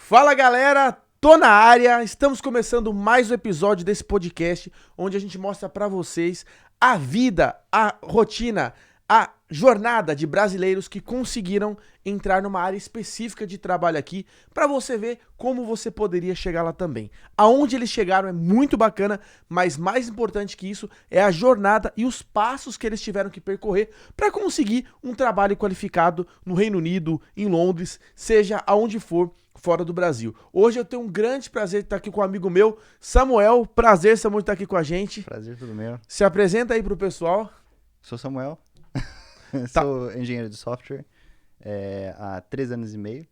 Fala galera, tô na área, estamos começando mais um episódio desse podcast onde a gente mostra pra vocês a vida, a rotina, a jornada de brasileiros que conseguiram entrar numa área específica de trabalho aqui pra você ver como você poderia chegar lá também. Aonde eles chegaram é muito bacana, mas mais importante que isso é a jornada e os passos que eles tiveram que percorrer pra conseguir um trabalho qualificado no Reino Unido, em Londres, seja aonde for fora do Brasil. Hoje eu tenho um grande prazer de estar aqui com um amigo meu, Samuel. Prazer, Samuel, de estar aqui com a gente. Prazer, tudo meu. Se apresenta aí pro pessoal. Sou Samuel, Tá. sou engenheiro de software há 3 anos e meio,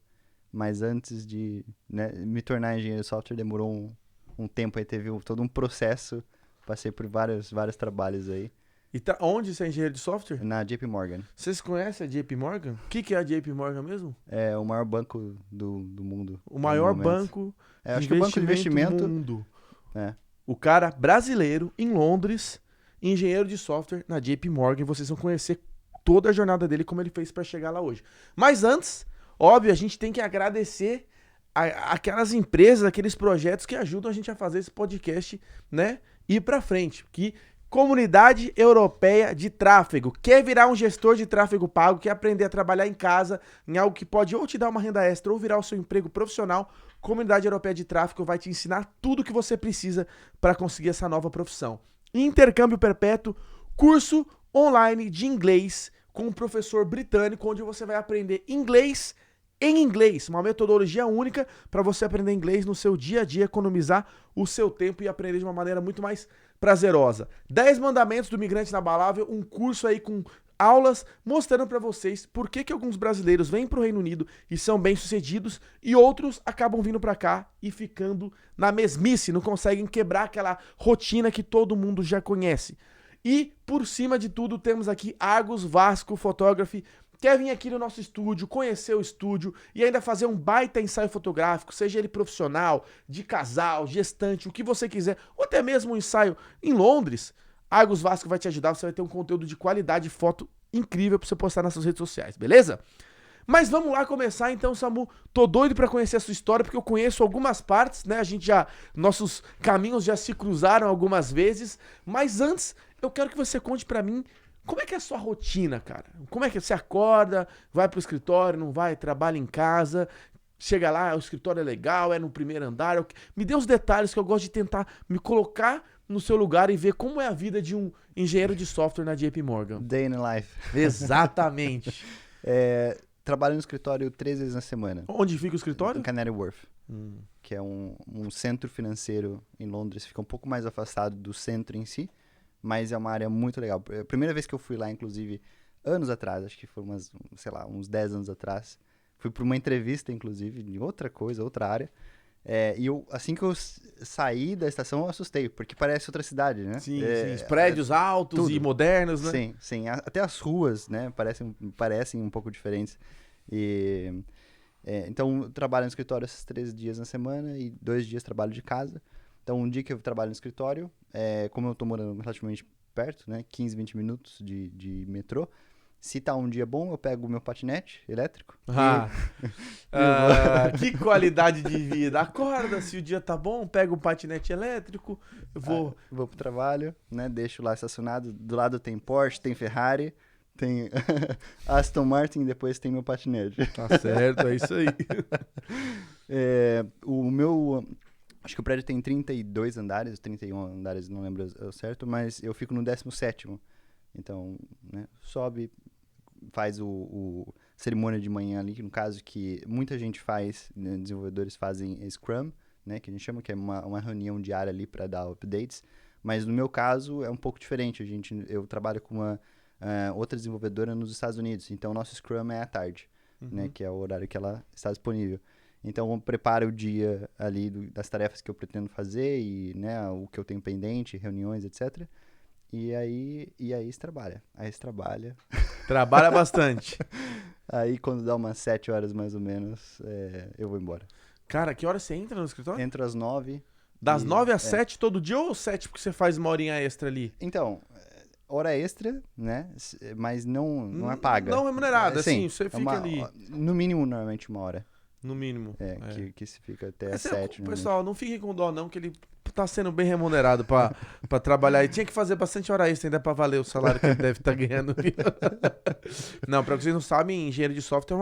mas antes de me tornar engenheiro de software demorou um tempo, aí teve todo um processo, passei por vários trabalhos aí, E onde você é engenheiro de software? na JP Morgan. Vocês conhecem a JP Morgan? O que é a JP Morgan mesmo? É o maior banco do mundo. O no maior momento. banco Acho que é o banco de investimento. do mundo. É. O cara brasileiro, em Londres, engenheiro de software na JP Morgan. Vocês vão conhecer toda a jornada dele, como ele fez pra chegar lá hoje. Mas antes, óbvio, a gente tem que agradecer aquelas empresas, aqueles projetos que ajudam a gente a fazer esse podcast, né, ir pra frente. Que Comunidade Europeia de Tráfego. Quer virar um gestor de tráfego pago, quer aprender a trabalhar em casa, em algo que pode ou te dar uma renda extra ou virar o seu emprego profissional, Comunidade Europeia de Tráfego vai te ensinar tudo o que você precisa para conseguir essa nova profissão. Intercâmbio perpétuo, curso online de inglês com um professor britânico, onde você vai aprender inglês em inglês, uma metodologia única para você aprender inglês no seu dia a dia, economizar o seu tempo e aprender de uma maneira muito mais prazerosa. 10 mandamentos do migrante inabalável, um curso aí com aulas mostrando para vocês por que alguns brasileiros vêm para o Reino Unido e são bem-sucedidos e outros acabam vindo para cá e ficando na mesmice, não conseguem quebrar aquela rotina que todo mundo já conhece. E, por cima de tudo, temos aqui Argus Vasco Photography. Quer vir aqui no nosso estúdio, conhecer o estúdio e ainda fazer um baita ensaio fotográfico, seja ele profissional, de casal, gestante, o que você quiser, ou até mesmo um ensaio em Londres, Argus Vasco vai te ajudar, você vai ter um conteúdo de qualidade, foto incrível pra você postar nas suas redes sociais, beleza? Mas vamos lá começar então, Samu. Tô doido pra conhecer a sua história, porque eu conheço algumas partes, né? Nossos caminhos já se cruzaram algumas vezes, mas antes eu quero que você conte pra mim como é que é a sua rotina, cara. Como é que você acorda, vai pro escritório, não vai, trabalha em casa, chega lá, o escritório é legal, é no primeiro andar. Me dê os detalhes que eu gosto de tentar me colocar no seu lugar e ver como é a vida de um engenheiro de software na JP Morgan. Day in the life. Exatamente. Trabalho no escritório 3 vezes na semana. Onde fica o escritório? Em Canary Wharf, que é um centro financeiro em Londres, fica um pouco mais afastado do centro em si, mas é uma área muito legal. A primeira vez que eu fui lá, inclusive, anos atrás, acho que foi uns 10 anos atrás, fui para uma entrevista, inclusive, de outra área, e assim que eu saí da estação, eu assustei, porque parece outra cidade, né? Sim, sim. Os prédios altos tudo. E modernos, né? Sim, sim. Até as ruas, né, parecem um pouco diferentes. Então, eu trabalho no escritório esses 3 dias na semana e 2 dias trabalho de casa. Então, um dia que eu trabalho no escritório, como eu tô morando relativamente perto, né, 15, 20 minutos de metrô, se tá um dia bom, eu pego o meu patinete elétrico. Que qualidade de vida. Acorda, se o dia tá bom, pega o patinete elétrico, eu vou... Vou pro trabalho, né, deixo lá estacionado. Do lado tem Porsche, tem Ferrari, tem Aston Martin e depois tem meu patinete. Tá certo, é isso aí. Acho que o prédio tem 32 andares, 31 andares, não lembro certo, mas eu fico no 17º. Então, né, sobe, faz o cerimônia de manhã ali, que no caso que muita gente faz, né, desenvolvedores fazem Scrum, né, que a gente chama que é uma reunião diária ali para dar updates, mas no meu caso é um pouco diferente. Eu trabalho com uma outra desenvolvedora nos Estados Unidos, então o nosso Scrum é à tarde, né, que é o horário que ela está disponível. Então, eu preparo o dia ali das tarefas que eu pretendo fazer e, né, o que eu tenho pendente, reuniões, etc. E aí se trabalha. Aí se trabalha. Trabalha bastante. Aí, quando dá umas 7 horas, mais ou menos, eu vou embora. Cara, que hora você entra no escritório? Entro às 9. Das 9 às 7 todo dia ou 7 porque você faz uma horinha extra ali? Então, hora extra, né? Mas não é paga. Não remunerada, assim, você fica ali. No mínimo, normalmente, 1 hora. No mínimo. Que se fica até Mas 7. pessoal, não fique com dó não, que ele tá sendo bem remunerado pra trabalhar. E tinha que fazer bastante hora extra ainda pra valer o salário que ele deve estar ganhando. Não, pra vocês não sabem, engenheiro de software é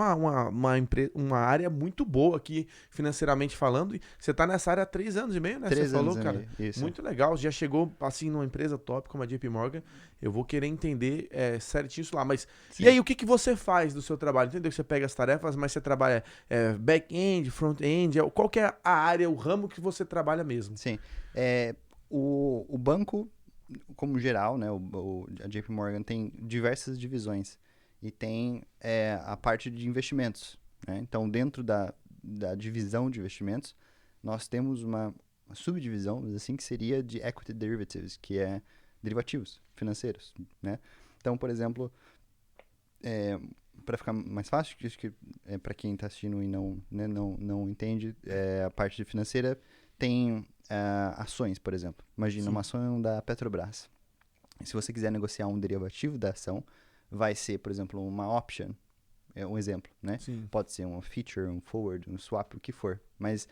uma área muito boa aqui, financeiramente falando. E você tá nessa área há 3 anos e meio, né? 3 Você falou, anos cara. e meio, isso. Muito legal. Já chegou, assim, numa empresa top como a JP Morgan. Eu vou querer entender certinho isso lá. Mas, Sim. e aí, o que você faz do seu trabalho? Entendeu? Você pega as tarefas, mas você trabalha back-end, front-end. Qual que é a área, o ramo que você trabalha mesmo? Sim. O banco, como geral, né, a JP Morgan tem diversas divisões e tem a parte de investimentos, né? Então, dentro da divisão de investimentos, nós temos uma subdivisão, assim, que seria de equity derivatives, que é derivativos financeiros, né? Então, por exemplo, para ficar mais fácil, acho que para quem está assistindo e não entende, a parte financeira tem ações, por exemplo. Imagina Sim. uma ação da Petrobras. Se você quiser negociar um derivativo da ação, vai ser, por exemplo, uma option. É um exemplo, né? Sim. Pode ser um feature, um forward, um swap, o que for. Mas,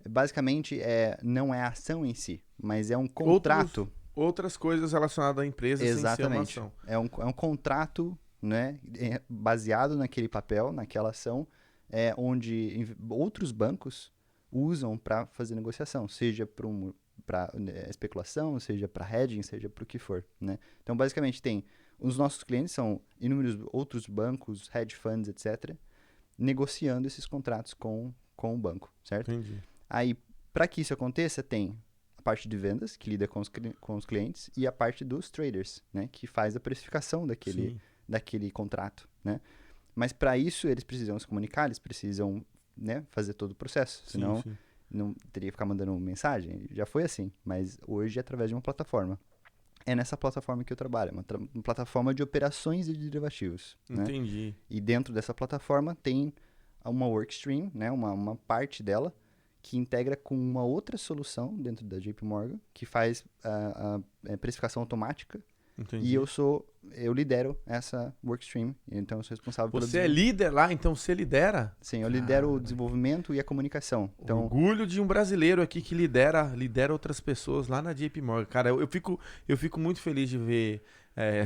basicamente, não é a ação em si, mas é um contrato. Outras coisas relacionadas à empresa Exatamente. sem ser uma ação. É um contrato, né, baseado naquele papel, naquela ação, onde outros bancos usam para fazer negociação, seja para especulação, seja para hedging, seja para o que for, né? Então, basicamente, os nossos clientes são inúmeros outros bancos, hedge funds, etc., negociando esses contratos com o banco, certo? Entendi. Aí, para que isso aconteça, tem a parte de vendas, que lida com os clientes, e a parte dos traders, né, que faz a precificação daquele contrato, né? Mas para isso eles precisam se comunicar, eles precisam, né, fazer todo o processo, senão não teria que ficar mandando mensagem. Já foi assim, mas hoje é através de uma plataforma. É nessa plataforma que eu trabalho, uma plataforma de operações de derivativos. Entendi. Né? E dentro dessa plataforma tem uma workstream, né, uma parte dela, que integra com uma outra solução dentro da JP Morgan, que faz a precificação automática. Entendi. E eu lidero essa workstream, então eu sou responsável pelo Você é líder lá, então você lidera? Sim, eu lidero o desenvolvimento e a comunicação. Então, orgulho de um brasileiro aqui que lidera outras pessoas lá na JP Morgan. Cara, eu fico muito feliz de ver,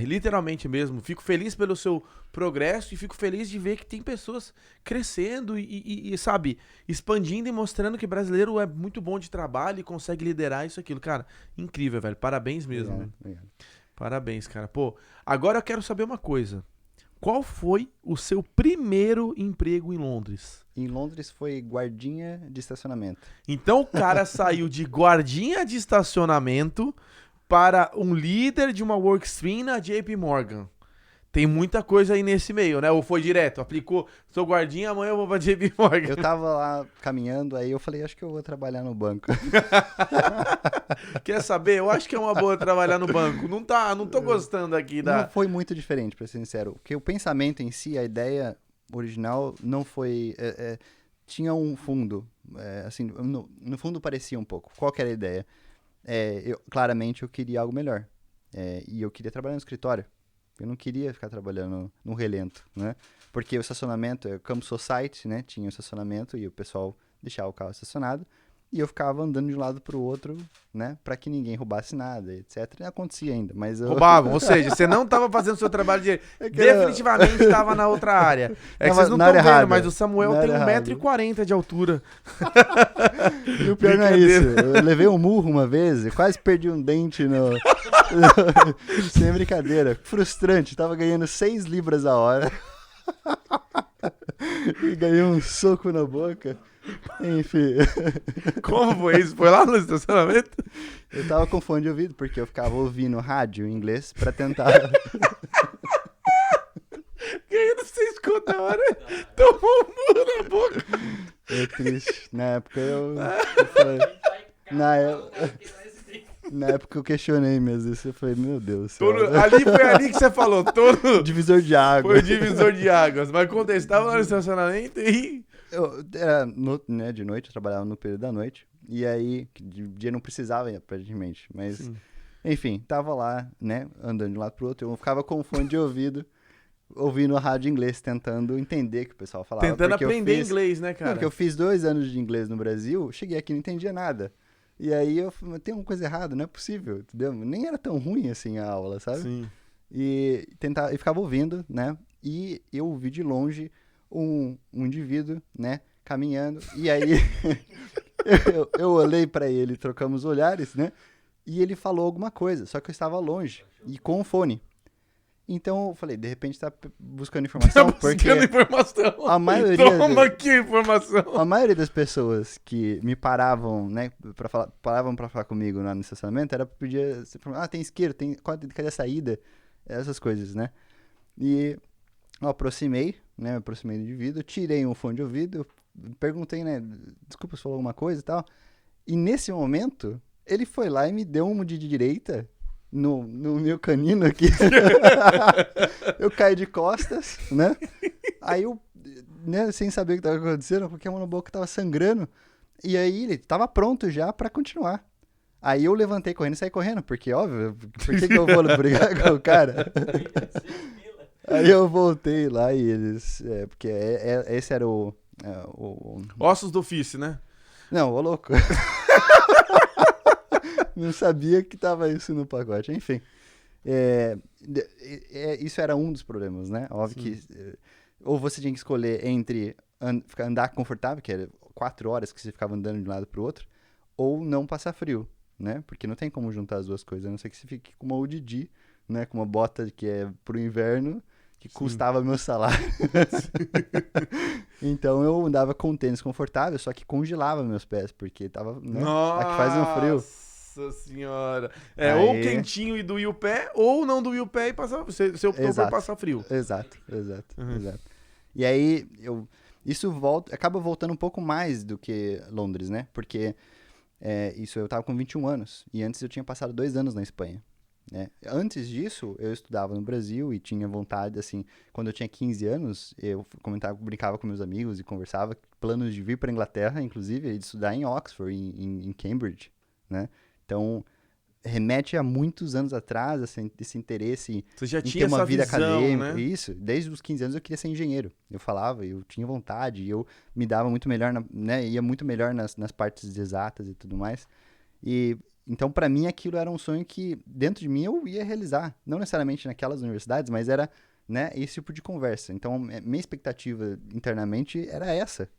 literalmente mesmo, fico feliz pelo seu progresso e fico feliz de ver que tem pessoas crescendo e sabe, expandindo e mostrando que brasileiro é muito bom de trabalho e consegue liderar isso, aquilo. Cara, incrível, velho. Parabéns mesmo, velho. Obrigado. Parabéns, cara. Pô, agora eu quero saber uma coisa. Qual foi o seu primeiro emprego em Londres? Em Londres foi guardinha de estacionamento. Então o cara saiu de guardinha de estacionamento para um líder de uma workstream na JP Morgan. Tem muita coisa aí nesse meio, né? Ou foi direto, aplicou, sou guardinha, amanhã eu vou pra JP Morgan. Eu tava lá caminhando, aí eu falei, acho que eu vou trabalhar no banco. Quer saber? Eu acho que é uma boa trabalhar no banco. Não tô gostando aqui da... Não foi muito diferente, pra ser sincero. Porque o pensamento em si, a ideia original não foi... tinha um fundo, assim, no fundo parecia um pouco. Qual que era a ideia? Claramente eu queria algo melhor. E eu queria trabalhar no escritório. Eu não queria ficar trabalhando no relento, né? Porque o estacionamento, Campus Society, né? Tinha o estacionamento e o pessoal deixava o carro estacionado. E eu ficava andando de um lado pro outro, né? Pra que ninguém roubasse nada, etc. E acontecia ainda, mas eu... Roubavam, ou seja, você não tava fazendo o seu trabalho de... Definitivamente estava na outra área. É que vocês não estão vendo, mas o Samuel tem 1,40 m de altura. E o pior não é isso. Eu levei um murro uma vez e quase perdi um dente no... Sem brincadeira. Frustrante. Tava ganhando 6 libras a hora. E ganhei um soco na boca. Enfim. Como foi isso? Foi lá no estacionamento? Eu tava com fone de ouvido, porque eu ficava ouvindo rádio em inglês pra tentar... Ganhando 6 conto a hora, tomou um murro na boca. É triste. Na época eu falei... Na época eu questionei mesmo isso. Eu falei, meu Deus. Foi ali que você falou. Divisor de águas. Foi o divisor de águas. Mas quando você estava lá no estacionamento e... De noite, eu trabalhava no período da noite. E aí, de dia não precisava, praticamente. Mas, enfim, tava lá, né, andando de um lado pro outro. Eu ficava com o fone de ouvido, ouvindo a rádio inglês, tentando entender o que o pessoal falava. Tentando porque aprender inglês, né, Não, cara? porque eu fiz 2 anos de inglês no Brasil, cheguei aqui e não entendia nada. E aí eu falei, tem uma coisa errada, não é possível, entendeu? Nem era tão ruim assim a aula, sabe? Sim. E ficava ouvindo, né? E eu ouvi de longe um indivíduo, né? Caminhando. E aí eu olhei pra ele, trocamos olhares, né? E ele falou alguma coisa, só que eu estava longe e com o fone. Então eu falei, de repente tá buscando informação, porque Buscando informação. a maioria Toma aqui a informação. a maioria das pessoas que me paravam, né, paravam pra falar comigo lá no estacionamento, era pra pedir, tem isqueiro, cadê a saída? Essas coisas, né? E eu me aproximei do indivíduo, tirei um fone de ouvido, perguntei, né, desculpa se falou alguma coisa e tal. E nesse momento, ele foi lá e me deu um de direita no meu canino aqui. Eu caí de costas, né? Aí eu, né, sem saber o que estava acontecendo, porque a mão na boca estava sangrando. E aí ele estava pronto já para continuar. Aí eu levantei correndo e saí correndo, porque, óbvio, por que eu vou brigar com o cara? Aí eu voltei lá e eles... porque esse era o... Ossos do ofício, né? Não, ô louco. Não sabia que tava isso no pacote. Enfim, isso era um dos problemas, né? Óbvio que ou você tinha que escolher entre andar confortável, que era 4 horas que você ficava andando de um lado pro outro, ou não passar frio, né? Porque não tem como juntar as duas coisas, a não ser que você fique com uma UDD, né? Com uma bota que é pro inverno, que custava meu salário. Então eu andava com tênis confortável, só que congelava meus pés, porque tava, né? Aqui faz um frio. Nossa senhora. Aí... ou quentinho e doía o pé, ou não doía o pé e passava. Você optou por passar frio. Exato. E aí, acaba voltando um pouco mais do que Londres, né? Porque eu tava com 21 anos, e antes eu tinha passado 2 anos na Espanha. Né? Antes disso, eu estudava no Brasil e tinha vontade, assim, quando eu tinha 15 anos, eu brincava com meus amigos e conversava, planos de vir para Inglaterra, inclusive, e de estudar em Oxford, em Cambridge, né? Então, remete a muitos anos atrás, esse interesse Você já em tinha ter uma essa vida visão, acadêmica. né? Isso, desde os 15 anos eu queria ser engenheiro. Eu falava, eu tinha vontade, eu me dava muito melhor, né? Ia muito melhor nas partes exatas e tudo mais. Então, para mim, aquilo era um sonho que, dentro de mim, eu ia realizar. Não necessariamente naquelas universidades, mas era, né, esse tipo de conversa. Então, minha expectativa internamente era essa,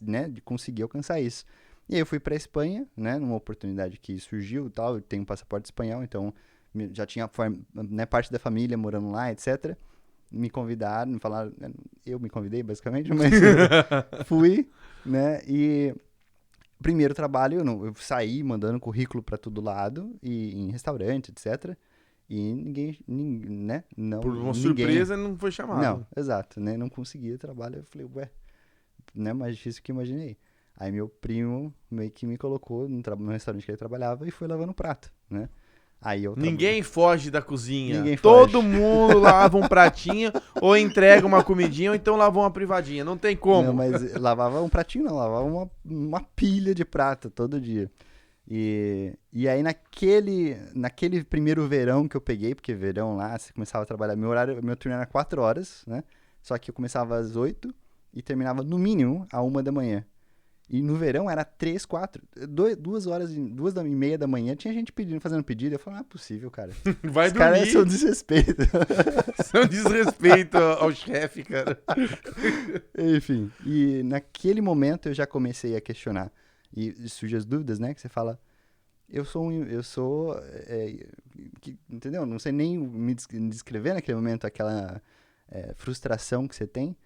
né, de conseguir alcançar isso. E aí eu fui para a Espanha, né, numa oportunidade que surgiu e tal. Eu tenho um passaporte espanhol, então já tinha, né, parte da família morando lá, etc. Me convidaram, me falaram... Eu me convidei, basicamente, mas fui, né, e... Primeiro trabalho, eu saí mandando currículo para todo lado, e em restaurante, etc. E ninguém, né? Não, Por uma surpresa, não foi chamado. Não, exato, né? Não conseguia trabalho. Eu falei, não é mais difícil que eu imaginei. Aí meu primo meio que me colocou no restaurante que ele trabalhava e foi lavando prato, né? Aí Ninguém foge da cozinha. Ninguém Todo foge. mundo lava um pratinho, ou entrega uma comidinha, ou então lava uma privadinha. Não tem como. Não, mas lavava um pratinho, não. Lavava uma pilha de prato todo dia. E aí naquele primeiro verão que eu peguei, porque verão lá, você começava a trabalhar, meu turno era 4 horas, né? Só que eu começava às 8 e terminava no mínimo à 1 da manhã. E no verão era 3, 4, 2h30 da manhã, tinha gente fazendo pedido. Eu falei, não é possível, cara. Vai Os dormir. caras são desrespeito. São desrespeito ao chefe, cara. Enfim, e naquele momento eu já comecei a questionar. E surgem as dúvidas, né? Que você fala, entendeu? Não sei nem me descrever naquele momento aquela frustração que você tem,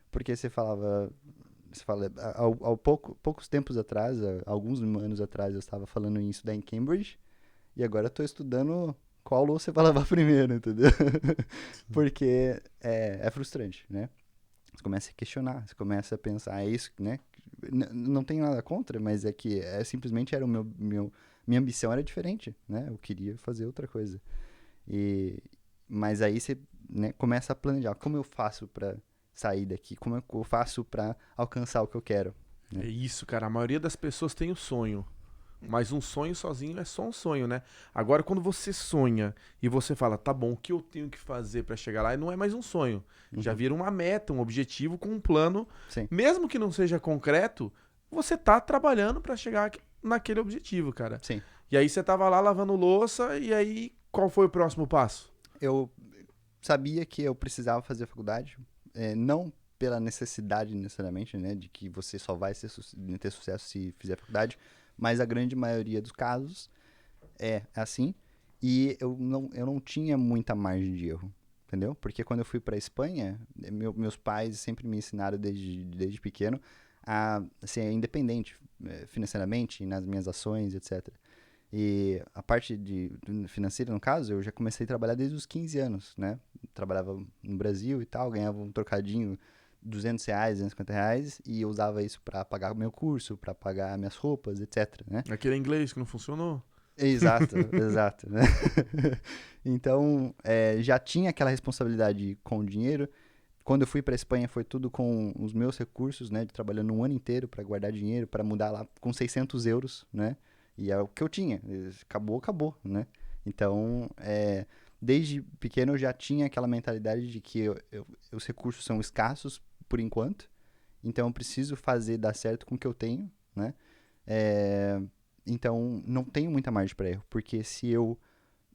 porque você fala, poucos tempos atrás, alguns anos atrás, eu estava falando em estudar em Cambridge, e agora eu estou estudando qual louça você vai lavar primeiro, entendeu? Porque é frustrante, né? Você começa a questionar, você começa a pensar, é isso, né? Não tem nada contra, mas é que simplesmente era minha ambição era diferente, né? Eu queria fazer outra coisa. Mas aí você, né, começa a planejar, como eu faço para sair daqui, como eu faço para alcançar o que eu quero, né? É isso, cara. A maioria das pessoas tem o sonho, Mas um sonho sozinho é só um sonho, né? Agora, quando você sonha e você fala, tá bom, o que eu tenho que fazer pra chegar lá? Não é mais um sonho. Já Uhum. vira uma meta, um objetivo com um plano. Sim. Mesmo que não seja concreto, você tá trabalhando pra chegar naquele objetivo, cara. Sim. E aí você tava lá lavando louça, e aí qual foi o próximo passo? Eu sabia que eu precisava fazer a faculdade, não pela necessidade necessariamente, né, de que você só vai ter sucesso se fizer faculdade, mas a grande maioria dos casos é assim, e eu não tinha muita margem de erro, entendeu? Porque quando eu fui para Espanha, meus pais sempre me ensinaram desde pequeno a ser independente financeiramente, nas minhas ações, etc. E a parte financeira, no caso, eu já comecei a trabalhar desde os 15 anos, né? Trabalhava no Brasil e tal, ganhava um trocadinho, R$ 200, R$ 250, e eu usava isso para pagar meu curso, para pagar minhas roupas, etc, né? Aquele inglês que não funcionou? Exato, exato, né? Então, já tinha aquela responsabilidade com o dinheiro. Quando eu fui para Espanha, foi tudo com os meus recursos, né? De trabalhando um ano inteiro para guardar dinheiro, para mudar lá com 600 euros, né? E é o que eu tinha. Acabou, acabou, né? Então, desde pequeno eu já tinha aquela mentalidade de que os recursos são escassos por enquanto. Então, eu preciso fazer dar certo com o que eu tenho, né? Então, não tenho muita margem para erro. Porque se eu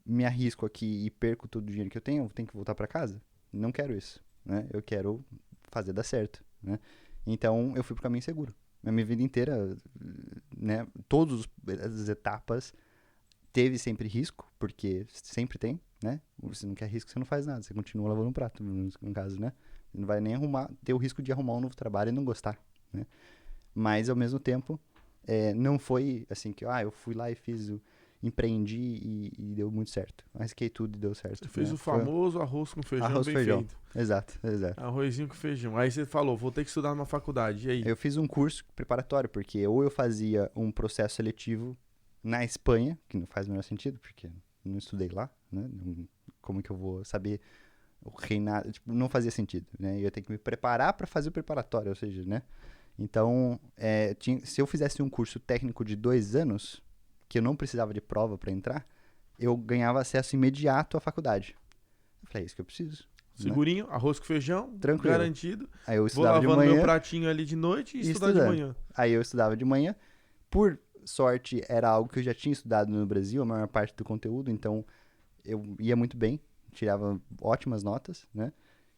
me arrisco aqui e perco todo o dinheiro que eu tenho que voltar para casa. Não quero isso, né? Eu quero fazer dar certo, né? Então, eu fui pro caminho seguro. A minha vida inteira, né? Todas as etapas teve sempre risco, porque sempre tem, né? Se não quer risco, você não faz nada. Você continua lavando um prato, no caso, né? Você não vai nem ter o risco de arrumar um novo trabalho e não gostar, né? Mas, ao mesmo tempo, não foi assim que eu fui lá e empreendi e deu muito certo. Arrisquei tudo e deu certo. Você fez né? o famoso arroz com feijão Arroz bem feijão. feito. Exato. Arrozinho com feijão. Aí você falou, vou ter que estudar numa faculdade. E aí? Eu fiz um curso preparatório, porque ou eu fazia um processo seletivo na Espanha, que não faz o menor sentido, porque não estudei lá, né? Como que eu vou saber o reinado? Tipo, não fazia sentido, né? Eu ia ter que me preparar para fazer o preparatório, ou seja, né? Então, se eu fizesse um curso técnico de 2 anos, que eu não precisava de prova para entrar, eu ganhava acesso imediato à faculdade. Eu falei, é isso que eu preciso. Segurinho, arroz com feijão, Tranquilo. garantido. Aí eu Vou estudava de lavando manhã. meu pratinho ali de noite e estudar de estudando. manhã. Aí eu estudava de manhã. Por sorte, era algo que eu já tinha estudado no Brasil, a maior parte do conteúdo, então eu ia muito bem, tirava ótimas notas, né?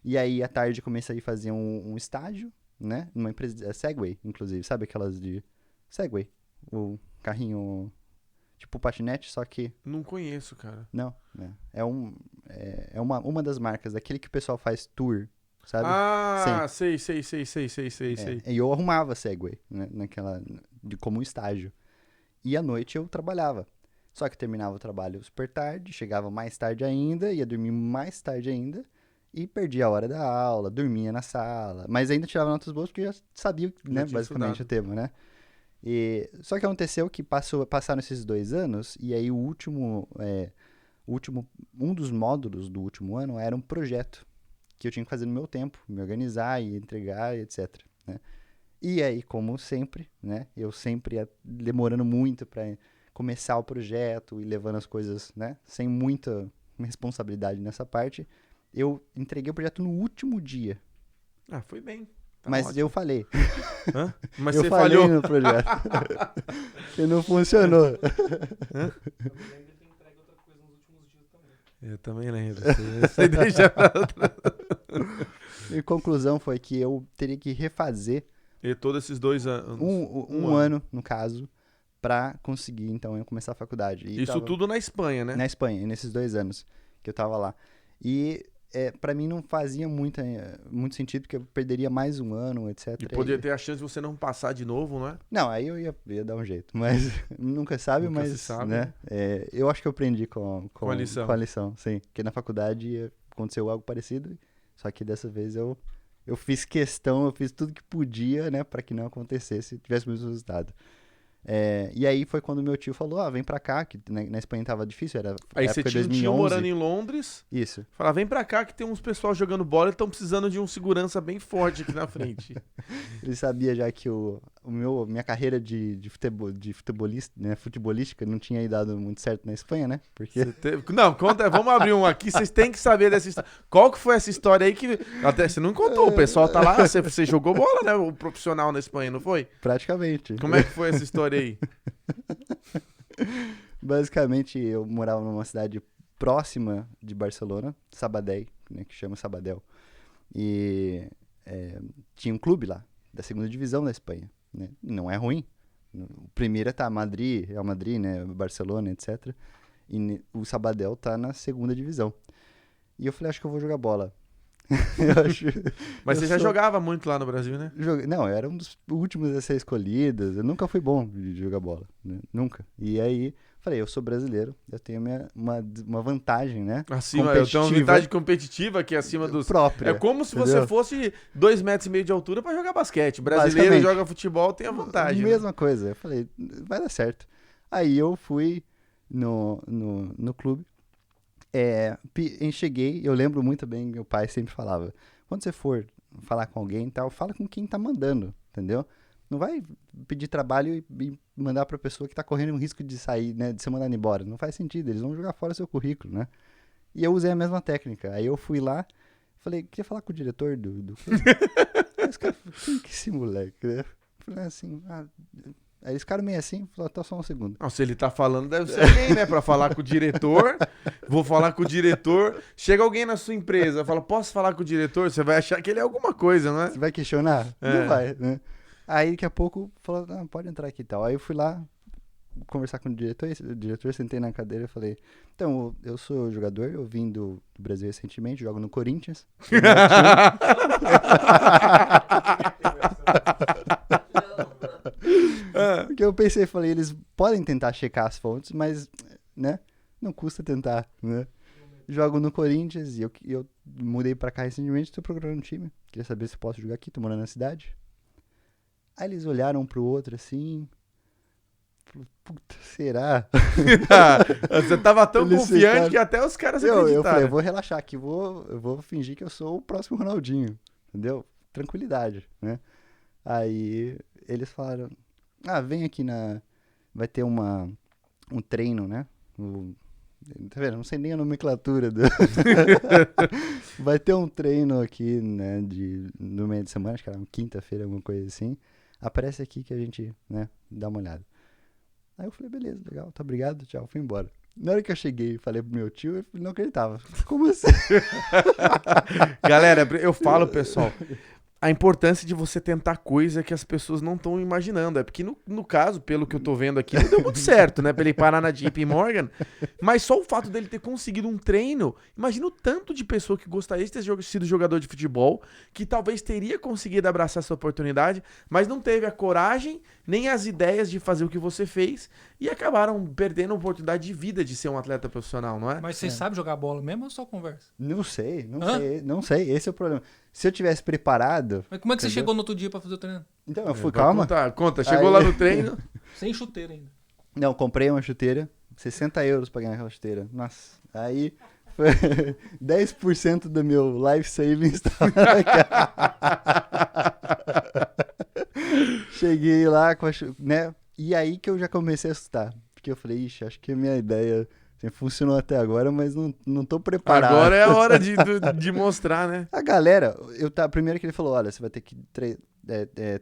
E aí, à tarde, comecei a fazer um estágio, né? Numa empresa, Segway, inclusive. Sabe aquelas de Segway? O carrinho, tipo patinete, só que... Não conheço, cara. Não, né? É uma das marcas, daquele que o pessoal faz tour, sabe? Ah, sei. E eu arrumava Segway, né? Como estágio. E à noite eu trabalhava. Só que terminava o trabalho super tarde, chegava mais tarde ainda, ia dormir mais tarde ainda, e perdia a hora da aula, dormia na sala. Mas ainda tirava notas boas porque eu já sabia, né, tinha basicamente estudado. o tema, né? Só que aconteceu que passaram esses 2 anos, e aí um dos módulos do último ano era um projeto que eu tinha que fazer no meu tempo, me organizar e entregar, etc, né? E aí, como sempre, né, eu sempre ia demorando muito para começar o projeto e levando as coisas, né, sem muita responsabilidade nessa parte, eu entreguei o projeto no último dia. Ah, foi bem. Tá Mas ótimo. eu falei. Hã? Mas Eu você falei falhou. no projeto. E não funcionou. Eu me lembro de ter entregue outra coisa nos últimos dias também. Eu também lembro. Você deixa pra outra. E a conclusão foi que eu teria que refazer E todos esses 2 anos. um ano, no caso, para conseguir, então, eu começar a faculdade. E Isso tudo na Espanha, né? na Espanha, nesses 2 anos que eu tava lá. E para mim não fazia muito sentido, porque eu perderia mais um ano, etc. E poderia ter a chance de você não passar de novo, não é? Não, aí eu ia dar um jeito, mas nunca sabe, Nunca mas, se sabe, né? Eu acho que eu aprendi com a lição. Com a lição, sim. Porque na faculdade aconteceu algo parecido, só que dessa vez eu fiz questão, eu fiz tudo que podia, né, para que não acontecesse, tivesse o mesmo resultado. E aí foi quando meu tio falou, vem pra cá, que na Espanha tava difícil, era Aí época você de tinha um 2011. tio morando em Londres. Isso. Fala, vem pra cá que tem uns pessoal jogando bola e estão precisando de um segurança bem forte aqui na frente. Ele sabia já que minha carreira de futebolista, né, futebolística não tinha dado muito certo na Espanha, né? Porque Não, conta, vamos abrir um aqui, vocês têm que saber dessa história. Qual que foi essa história aí que... Até você não contou, o pessoal tá lá, você jogou bola, né, o profissional na Espanha, não foi? praticamente. Como é que foi essa história aí? Basicamente, eu morava numa cidade próxima de Barcelona, Sabadell, né, que chama Sabadell. E tinha um clube lá, da segunda divisão da Espanha, né? Não é ruim. O primeiro tá Madrid, Real Madrid, né, Barcelona, etc. E o Sabadell tá na segunda divisão. E eu falei, acho que eu vou jogar bola. Mas você já jogava muito lá no Brasil, né? Não, eu era um dos últimos a ser escolhido. Eu nunca fui bom de jogar bola, né? Nunca. E aí, falei, eu sou brasileiro, eu tenho uma vantagem, né? Acima, eu tenho uma vantagem competitiva que é acima dos... própria. É como se entendeu? você fosse 2,5 metros de altura pra jogar basquete. Brasileiro joga futebol, tem a vantagem. Mesma coisa. Eu falei, vai dar certo. Aí eu fui no clube. Cheguei, eu lembro muito bem, meu pai sempre falava, quando você for falar com alguém e tal, fala com quem tá mandando, entendeu? Não vai pedir trabalho e mandar pra pessoa que tá correndo um risco de sair, né, de ser mandado embora. Não faz sentido, eles vão jogar fora seu currículo, né? E eu usei a mesma técnica. Aí eu fui lá, falei, queria falar com o diretor do clube. Aí os caras falaram, quem que é esse moleque, né? Falei assim, aí eles ficaram meio assim, falaram, tá só um segundo. Não, se ele tá falando, deve ser alguém, né? Pra falar com o diretor. Vou falar com o diretor. Chega alguém na sua empresa, fala, posso falar com o diretor? Você vai achar que ele é alguma coisa, não é? Você vai questionar? Não vai, né? Aí daqui a pouco falou, pode entrar aqui e tal. Aí eu fui lá conversar com o diretor, sentei na cadeira e falei, então, eu sou jogador, eu vim do Brasil recentemente, jogo no Corinthians. Porque eu pensei, falei, eles podem tentar checar as fontes, mas, né, não custa tentar, né? Jogo no Corinthians e eu mudei pra cá recentemente, tô procurando um time. Queria saber se posso jogar aqui, tô morando na cidade. Aí eles olharam um pro outro assim. Falou, puta, será? Você tava tão Eles confiante ficaram- que até os caras Eu acreditaram. falei, eu vou relaxar aqui, eu vou fingir que eu sou o próximo Ronaldinho. Entendeu? Tranquilidade, né? Aí eles falaram, vem aqui vai ter um treino, né? Tá vendo? Não sei nem a nomenclatura Vai ter um treino aqui, né? No meio de semana, acho que era uma quinta-feira, alguma coisa assim. Aparece aqui que a gente, né, dá uma olhada. Aí eu falei, beleza, legal, tá obrigado, tchau, fui embora. Na hora que eu cheguei e falei pro meu tio, ele não acreditava. Como assim? Galera, eu falo, pessoal, a importância de você tentar coisa que as pessoas não estão imaginando. É porque, no caso, pelo que eu tô vendo aqui, não deu muito certo, né? Pra ele parar na JP Morgan. Mas só o fato dele ter conseguido um treino, imagina o tanto de pessoa que gostaria de ter sido jogador de futebol, que talvez teria conseguido abraçar essa oportunidade, mas não teve a coragem, nem as ideias de fazer o que você fez, e acabaram perdendo a oportunidade de vida de ser um atleta profissional, não é? Mas você sabe jogar bola mesmo ou só conversa? Não sei, Hã? não sei, esse é o problema. Se eu tivesse preparado... Mas como é que você Entendeu? chegou no outro dia pra fazer o treino? Então, eu fui, Vai calma. conta. Chegou Aí- lá no treino. Sem chuteira ainda. Não, comprei uma chuteira, 60 euros pra ganhar aquela chuteira. Nossa, aí foi 10% do meu life savings tava Cheguei lá com né? E aí que eu já comecei a assustar. Porque eu falei, ixi, acho que a minha ideia assim, funcionou até agora, mas não tô preparado. Agora é a hora de mostrar, né? A galera, primeiro que ele falou, olha, você vai ter que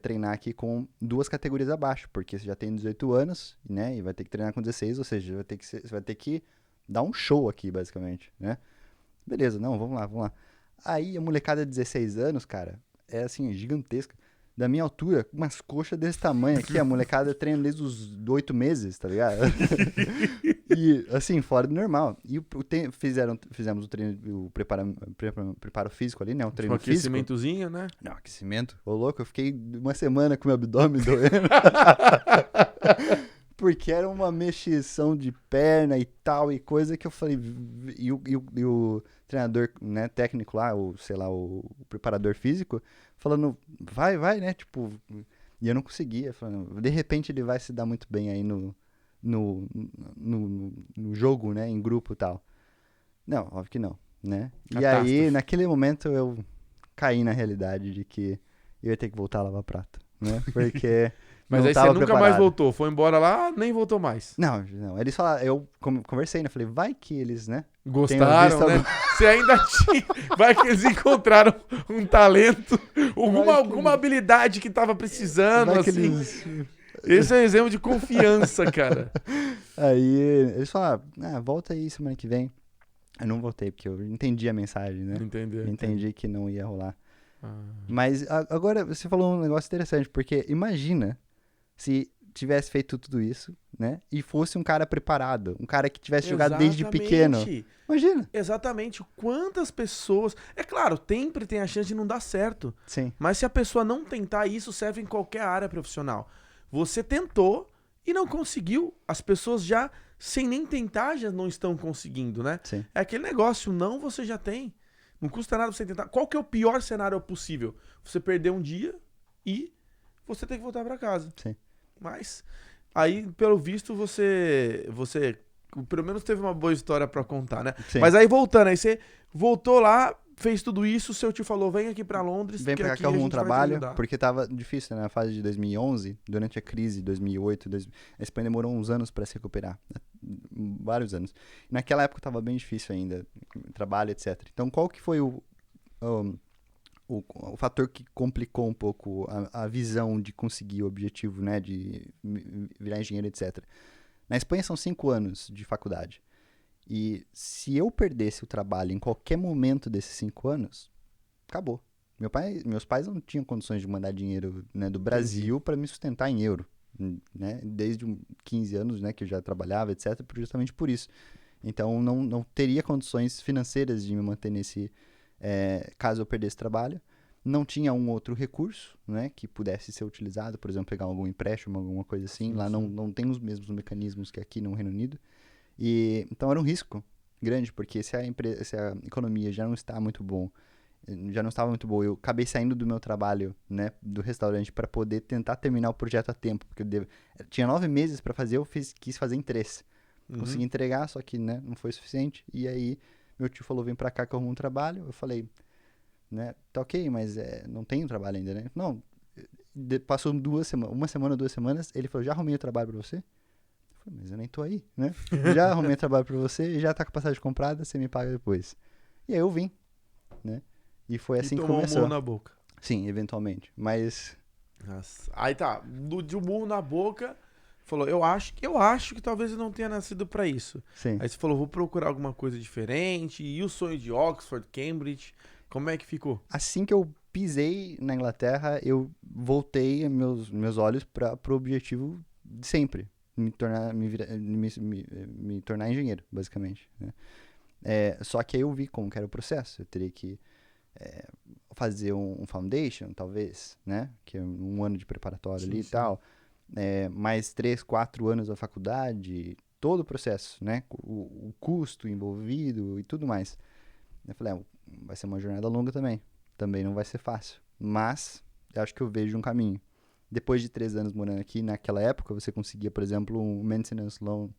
treinar aqui com 2 categorias abaixo, porque você já tem 18 anos, né, e vai ter que treinar com 16, ou seja, você vai ter que dar um show aqui, basicamente, né. Beleza, não, vamos lá. Aí a molecada de 16 anos, cara, é assim, gigantesca. Da minha altura, umas coxas desse tamanho aqui, a molecada treina desde os 8 meses, tá ligado? E, assim, fora do normal. E fizemos o treino, o preparo físico ali, né? Um treino Um físico. aquecimentozinho, né? Não, aquecimento. Ô, louco, eu fiquei uma semana com meu abdômen doendo. Porque era uma mexição de perna e tal, e coisa que eu falei... E o treinador, né, técnico lá, o preparador físico, falando, vai, né, tipo... E eu não conseguia, falando, de repente ele vai se dar muito bem aí no jogo, né, em grupo e tal. Não, óbvio que não, né? E Catástrofe. aí, naquele momento, eu caí na realidade de que eu ia ter que voltar a lavar prato, né? Porque Mas não aí você tava nunca mais preparado. voltou. Foi embora lá, nem voltou mais. Não, eles falaram, eu conversei, né? Falei, vai que eles, né? Gostaram, visto né? algum- Você ainda tinha. Vai que eles encontraram um talento, Vai que alguma habilidade que tava precisando, Vai que assim. eles... Esse é um exemplo de confiança, cara. Aí eles falaram, volta aí semana que vem. Eu não voltei, porque eu entendi a mensagem, né? Entendeu? Entendi que não ia rolar. Ah, Mas agora você falou um negócio interessante, porque imagina se tivesse feito tudo isso, né? E fosse um cara preparado, um cara que tivesse jogado desde pequeno. exatamente. Imagina. Exatamente. Quantas pessoas. É claro, sempre tem a chance de não dar certo. Sim, Mas se a pessoa não tentar, isso serve em qualquer área profissional. Você tentou e não conseguiu. As pessoas já, sem nem tentar, já não estão conseguindo, né? sim. É aquele negócio, não você já tem. Não custa nada você tentar. Qual que é o pior cenário possível? Você perder um dia e você ter que voltar pra casa. Sim. Mas aí, pelo visto, você pelo menos teve uma boa história pra contar, né? Sim. Mas aí voltando, aí você voltou lá, fez tudo isso, seu tio falou, vem aqui pra Londres, Vem que pra cá aqui que eu a arrumo um gente vai te trabalho, ajudar. porque tava difícil, né? Na fase de 2011, durante a crise de 2008, a Espanha demorou uns anos pra se recuperar. Vários anos. Naquela época tava bem difícil ainda, trabalho, etc. Então, qual que foi o fator que complicou um pouco a visão de conseguir o objetivo, né? De virar engenheiro, etc. Na Espanha são 5 anos de faculdade. E se eu perdesse o trabalho em qualquer momento desses 5 anos, acabou. Meus pais não tinham condições de mandar dinheiro, né, do Brasil para me sustentar em euro, né? Desde 15 anos, né, que eu já trabalhava, etc, justamente por isso. Então não teria condições financeiras de me manter nesse, caso eu perdesse trabalho. Não tinha um outro recurso, né, que pudesse ser utilizado, por exemplo, pegar algum empréstimo, alguma coisa assim. Sim, Lá sim. não tem os mesmos mecanismos que aqui no Reino Unido. E então era um risco grande, porque se a economia já não está muito bom, já não estava muito boa, eu acabei saindo do meu trabalho, né, do restaurante para poder tentar terminar o projeto a tempo, porque tinha 9 meses para fazer, quis fazer em 3. Consegui entregar, só que, né, não foi suficiente. E aí meu tio falou, vem para cá que eu arrumo um trabalho. Eu falei, né, tá ok, mas não tenho trabalho ainda, né? Não, passou uma semana, 2 semanas, ele falou, já arrumei o trabalho para você? Eu falei, mas eu nem tô aí, né? Já arrumei trabalho pra você, já tá com a passagem comprada, você me paga depois. E aí eu vim, né? E foi assim e que tomou um começou. murro na boca. Sim, eventualmente. Mas, Nossa. Aí tá, de um murro na boca, falou, eu acho que talvez eu não tenha nascido pra isso. sim. Aí você falou, vou procurar alguma coisa diferente. E o sonho de Oxford, Cambridge, como é que ficou? Assim que eu pisei na Inglaterra, eu voltei meus olhos pro objetivo de sempre. Me tornar engenheiro, basicamente, né? Só que aí eu vi como que era o processo. Eu teria que fazer um foundation, talvez, né? Que é um ano de preparatório ali e tal. Mais 3, 4 anos da faculdade, todo o processo, né? O custo envolvido e tudo mais. Eu falei, vai ser uma jornada longa também. Também não vai ser fácil. Mas, eu acho que eu vejo um caminho. Depois de 3 anos morando aqui, naquela época, você conseguia, por exemplo, um maintenance loan.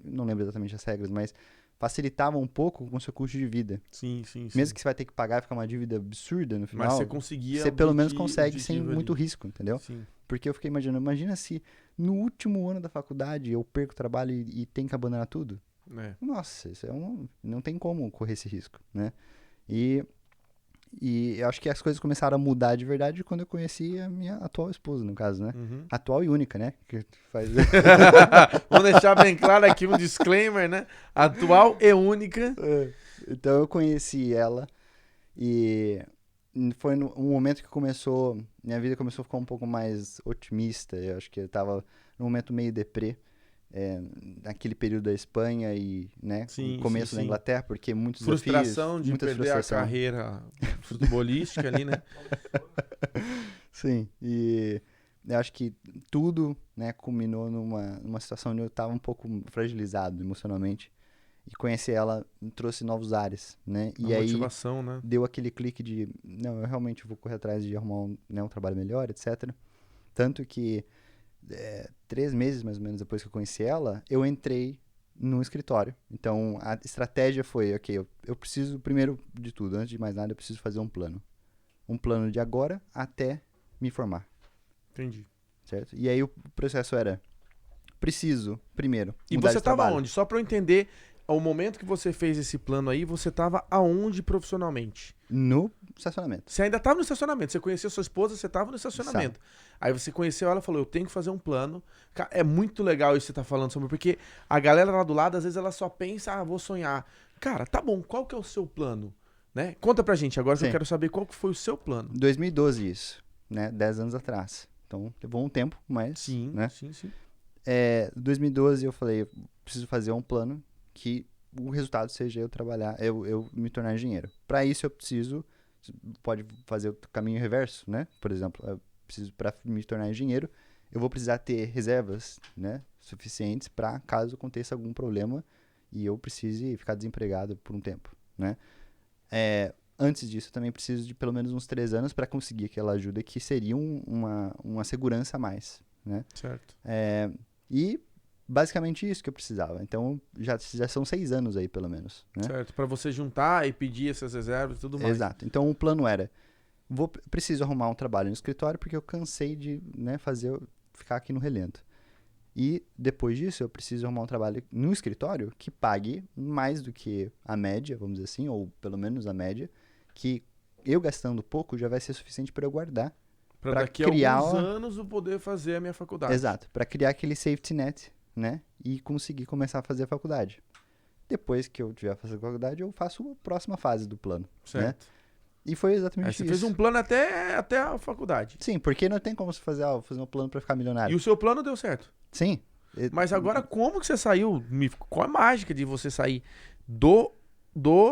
Não lembro exatamente as regras, mas facilitava um pouco com o seu custo de vida. Sim, sim, sim. Mesmo que você vai ter que pagar e ficar uma dívida absurda no final, Mas você conseguia você pelo menos o consegue sem objetivo muito ali. risco, entendeu? Sim. Porque eu fiquei imaginando, imagina se no último ano da faculdade eu perco o trabalho e tenho que abandonar tudo. Nossa, isso não tem como correr esse risco, né? E eu acho que as coisas começaram a mudar de verdade quando eu conheci a minha atual esposa, no caso, né? Uhum. Atual e única, né? Que faz... Vamos deixar bem claro aqui um disclaimer, né? Atual e única. Então eu conheci ela e foi um momento que minha vida começou a ficar um pouco mais otimista. Eu acho que eu tava num momento meio deprê, naquele período da Espanha e, né, Sim, o começo sim, da sim. Inglaterra, porque muitos Frustração desafios, de muita perder frustração. a carreira futebolística ali, né? Sim, e eu acho que tudo, né, culminou numa situação onde eu estava um pouco fragilizado emocionalmente. E conhecer ela me trouxe novos ares, né? A E aí motivação, né? deu aquele clique de, não, eu realmente vou correr atrás de arrumar um trabalho melhor, etc. Tanto que 3 meses, mais ou menos, depois que eu conheci ela, eu entrei no escritório. Então, a estratégia foi, ok, eu preciso, primeiro de tudo, antes de mais nada, eu preciso fazer um plano. Um plano de agora até me formar, Entendi. certo? E aí o processo era, preciso, primeiro, E mudar você de tava trabalho. onde? Só pra eu entender, ao momento que você fez esse plano aí, você tava aonde profissionalmente? No estacionamento. Você ainda tava no estacionamento. Você conheceu sua esposa, você tava no estacionamento. Aí você conheceu ela e falou, eu tenho que fazer um plano. Cara, é muito legal isso que você tá falando sobre, porque a galera lá do lado, às vezes, ela só pensa, vou sonhar. Cara, tá bom, qual que é o seu plano? Né? Conta pra gente agora, que eu Sim. quero saber qual que foi o seu plano. 2012 isso, né? 10 anos atrás. Então, levou um tempo, mas... Sim, né? sim. 2012 eu falei, eu preciso fazer um plano que o resultado seja eu trabalhar, eu me tornar engenheiro. Para isso eu preciso, pode fazer o caminho reverso, né? Por exemplo, eu preciso, para me tornar engenheiro, eu vou precisar ter reservas, né, suficientes para caso aconteça algum problema e eu precise ficar desempregado por um tempo, né? Antes disso, eu também preciso de pelo menos uns 3 anos para conseguir aquela ajuda que seria uma segurança a mais, né? Certo. E basicamente isso que eu precisava. Então, já são 6 anos aí, pelo menos, né? Certo, pra você juntar e pedir essas reservas e tudo mais. Exato. Então, o plano era, preciso arrumar um trabalho no escritório porque eu cansei de, né, ficar aqui no relento. E depois disso, eu preciso arrumar um trabalho no escritório que pague mais do que a média, vamos dizer assim, ou pelo menos a média, que eu gastando pouco já vai ser suficiente para eu guardar. Pra daqui a criar alguns anos eu poder fazer a minha faculdade. Exato, para criar aquele safety net, né? E conseguir começar a fazer a faculdade. Depois que eu tiver fazer a faculdade, eu faço a próxima fase do plano. Certo. E foi exatamente Aí isso. você fez um plano até a faculdade. Sim, porque não tem como você fazer um plano para ficar milionário. E o seu plano deu certo. Sim. Mas agora, como que você saiu? Qual a mágica de você sair do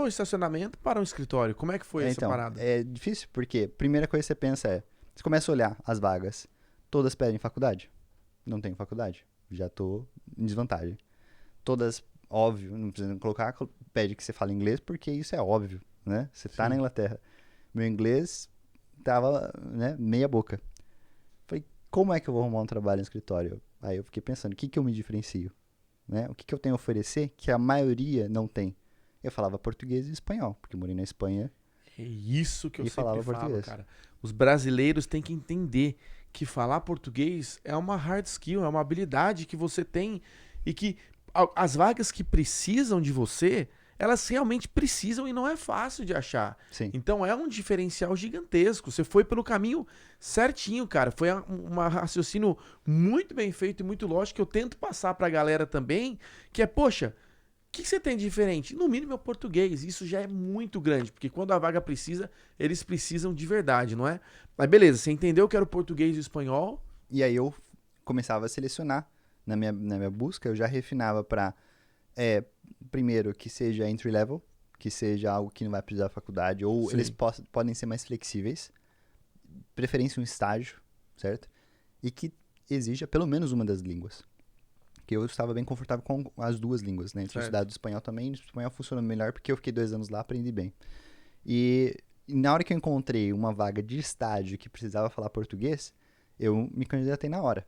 estacionamento para um escritório? Como é que foi essa Então, parada? é difícil porque a primeira coisa que você pensa você começa a olhar as vagas, todas pedem faculdade? Não tenho faculdade, já tô em desvantagem. Todas, óbvio, não precisa colocar, pede que você fale inglês porque isso é óbvio, né? Você tá Sim. na Inglaterra. Meu inglês tava, né, meia boca. Falei, como é que eu vou arrumar um trabalho no escritório? Aí eu fiquei pensando, o que eu me diferencio? Né? O que eu tenho a oferecer que a maioria não tem? Eu falava português e espanhol, porque eu morei na Espanha. É isso que eu E sempre falava falo, português. cara. Os brasileiros têm que entender que falar português é uma hard skill, é uma habilidade que você tem e que as vagas que precisam de você, elas realmente precisam e não é fácil de achar. Sim. Então é um diferencial gigantesco. Você foi pelo caminho certinho, cara. Foi um raciocínio muito bem feito e muito lógico que eu tento passar pra galera também, que é, poxa, o que você tem de diferente? No mínimo é o português. Isso já é muito grande, porque quando a vaga precisa, eles precisam de verdade, não é? Mas beleza, você entendeu que era o português e o espanhol? E aí eu começava a selecionar na minha busca, eu já refinava para primeiro que seja entry level, que seja algo que não vai precisar da faculdade, ou Sim. eles podem ser mais flexíveis, preferência um estágio, certo? E que exija pelo menos uma das línguas. Que eu estava bem confortável com as duas línguas, né? Eu tinha Certo. estudado espanhol também, o espanhol funciona melhor porque eu fiquei 2 anos lá, aprendi bem. E na hora que eu encontrei uma vaga de estágio que precisava falar português, eu me candidatei na hora.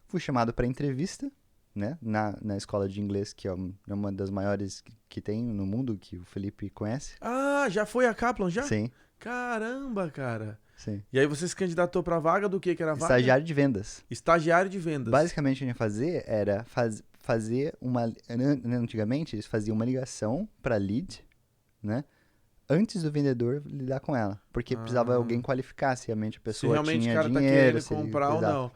Fui chamado para entrevista, né? Na escola de inglês, que é uma das maiores que tem no mundo, que o Felipe conhece. Ah, já foi a Kaplan, já? Sim, Caramba, cara. sim. E aí você se candidatou pra vaga do que era a vaga? Estagiário de vendas. Estagiário de vendas. Basicamente, o que eu ia fazer era fazer uma... Antigamente, eles faziam uma ligação para lead, né? Antes do vendedor lidar com ela. Porque precisava alguém qualificar se realmente a Se pessoa realmente tinha o cara tá dinheiro. querendo se- comprar ou exato. não.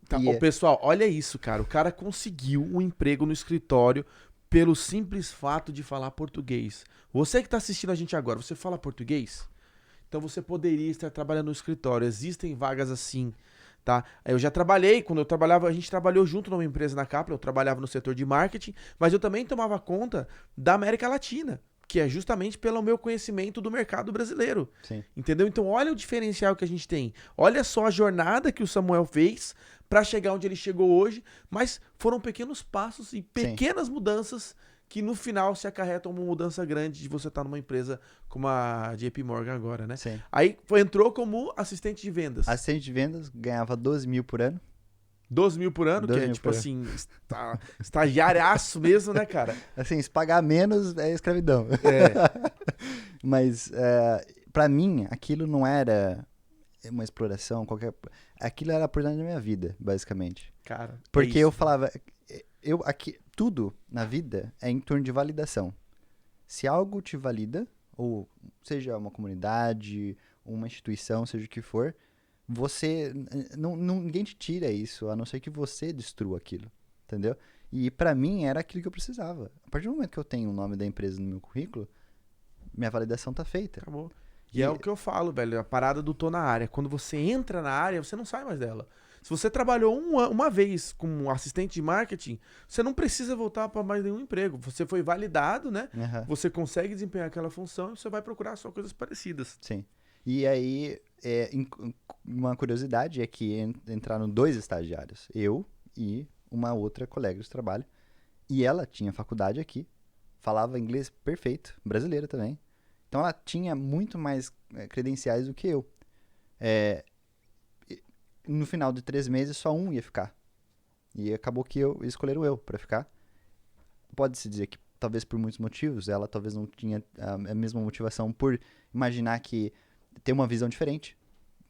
Tá, E ô, pessoal, olha isso, cara. O cara conseguiu um emprego no escritório pelo simples fato de falar português. Você que tá assistindo a gente agora, você fala português? Então você poderia estar trabalhando no escritório. Existem vagas assim, tá? Eu já trabalhei, quando eu trabalhava, a gente trabalhou junto numa empresa na Kaplan, eu trabalhava no setor de marketing, mas eu também tomava conta da América Latina, que é justamente pelo meu conhecimento do mercado brasileiro. Sim. Entendeu? Então olha o diferencial que a gente tem. Olha só a jornada que o Samuel fez para chegar onde ele chegou hoje, mas foram pequenos passos e pequenas mudanças que no final se acarretam uma mudança grande de você estar numa empresa como a JP Morgan agora, né? Sim. Aí entrou como assistente de vendas. Assistente de vendas, ganhava 12 mil por ano. 12 mil por ano, 12 que é mil tipo por assim, estagiariaço mesmo, né, cara? Assim, se pagar menos é escravidão. É. Mas, pra mim, aquilo não era uma exploração, aquilo era a oportunidade da minha vida, basicamente. Cara, Porque é eu isso. falava, tudo na vida é em torno de validação. Se algo te valida, ou seja uma comunidade, uma instituição, seja o que for, ninguém te tira isso, a não ser que você destrua aquilo, entendeu? E pra mim era aquilo que eu precisava. A partir do momento que eu tenho o nome da empresa no meu currículo, minha validação tá feita. Acabou. E é o que eu falo, velho, a parada do tô na área. Quando você entra na área, você não sai mais dela. Se você trabalhou uma vez como assistente de marketing, você não precisa voltar para mais nenhum emprego. Você foi validado, né? Aham. Você consegue desempenhar aquela função e você vai procurar só coisas parecidas. Sim. E aí, uma curiosidade é que entraram 2 estagiários, eu e uma outra colega de trabalho. E ela tinha faculdade aqui, falava inglês perfeito, brasileira também. Então ela tinha muito mais credenciais do que eu. No final de 3 meses, só um ia ficar. E acabou que escolheram eu pra ficar. Pode-se dizer que talvez por muitos motivos, ela talvez não tinha a mesma motivação por imaginar que ter uma visão diferente.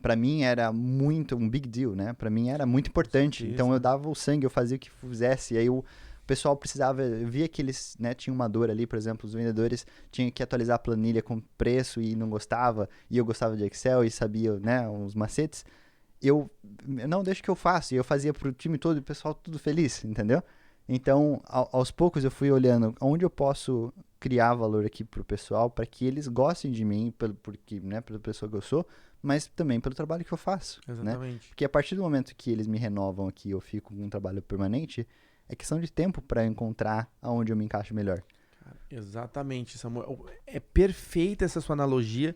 Pra mim era muito um big deal, né? Pra mim era muito importante. certeza. Então eu dava o sangue, eu fazia o que fizesse. E aí o pessoal precisava, eu via que eles, né, tinham uma dor ali, por exemplo, os vendedores tinham que atualizar a planilha com preço e não gostava, e eu gostava de Excel e sabia, né, os macetes. Não, deixa que eu faço. E eu fazia pro time todo e o pessoal tudo feliz, entendeu? Então, aos poucos eu fui olhando onde eu posso criar valor aqui pro pessoal para que eles gostem de mim, porque, né, pela pessoa que eu sou, mas também pelo trabalho que eu faço, né? Exatamente. Porque a partir do momento que eles me renovam aqui, eu fico com um trabalho permanente, é questão de tempo para encontrar aonde eu me encaixo melhor. Cara, exatamente, Samuel. É perfeita essa sua analogia.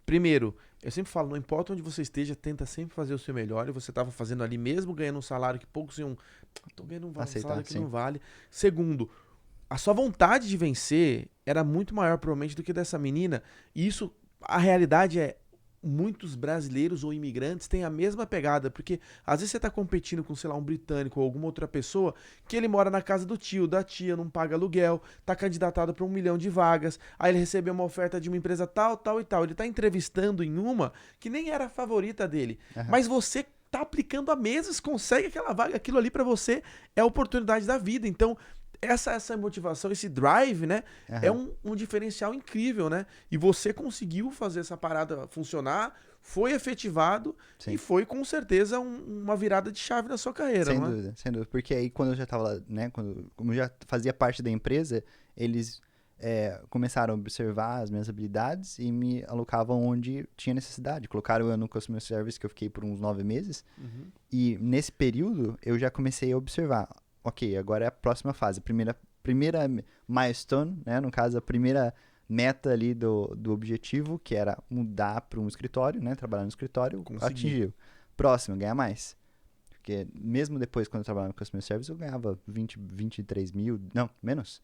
Primeiro, eu sempre falo, não importa onde você esteja, tenta sempre fazer o seu melhor. E você estava fazendo ali, mesmo ganhando um salário que poucos iam. Tô ganhando um Aceitar, salário que sim. não vale. Segundo, a sua vontade de vencer era muito maior, provavelmente, do que dessa menina. E isso, a realidade é. Muitos brasileiros ou imigrantes têm a mesma pegada, porque às vezes você tá competindo com, sei lá, um britânico ou alguma outra pessoa que ele mora na casa do tio, da tia, não paga aluguel, tá candidatado para 1 milhão de vagas, aí ele recebeu uma oferta de uma empresa tal, tal e tal. Ele tá entrevistando em uma que nem era a favorita dele, Aham. mas você tá aplicando há meses, consegue aquela vaga, aquilo ali para você é a oportunidade da vida. Então, essa motivação, esse drive, né? É Aham. um diferencial incrível, né? E você conseguiu fazer essa parada funcionar, foi efetivado Sim. e foi com certeza uma virada de chave na sua carreira, Sem não é? dúvida, sem dúvida. Porque aí quando eu já estava lá, né, como eu já fazia parte da empresa, eles começaram a observar as minhas habilidades e me alocavam onde tinha necessidade. Colocaram eu no Customer Service, que eu fiquei por uns 9 meses, Uhum. e nesse período eu já comecei a observar, ok, agora é a próxima fase, primeira milestone, né, no caso a primeira meta ali do objetivo, que era mudar para um escritório, né, trabalhar no escritório, Consegui. atingiu. Próximo, ganhar mais. Porque mesmo depois, quando eu trabalhava no Customer Service, eu ganhava 23 mil, não, menos,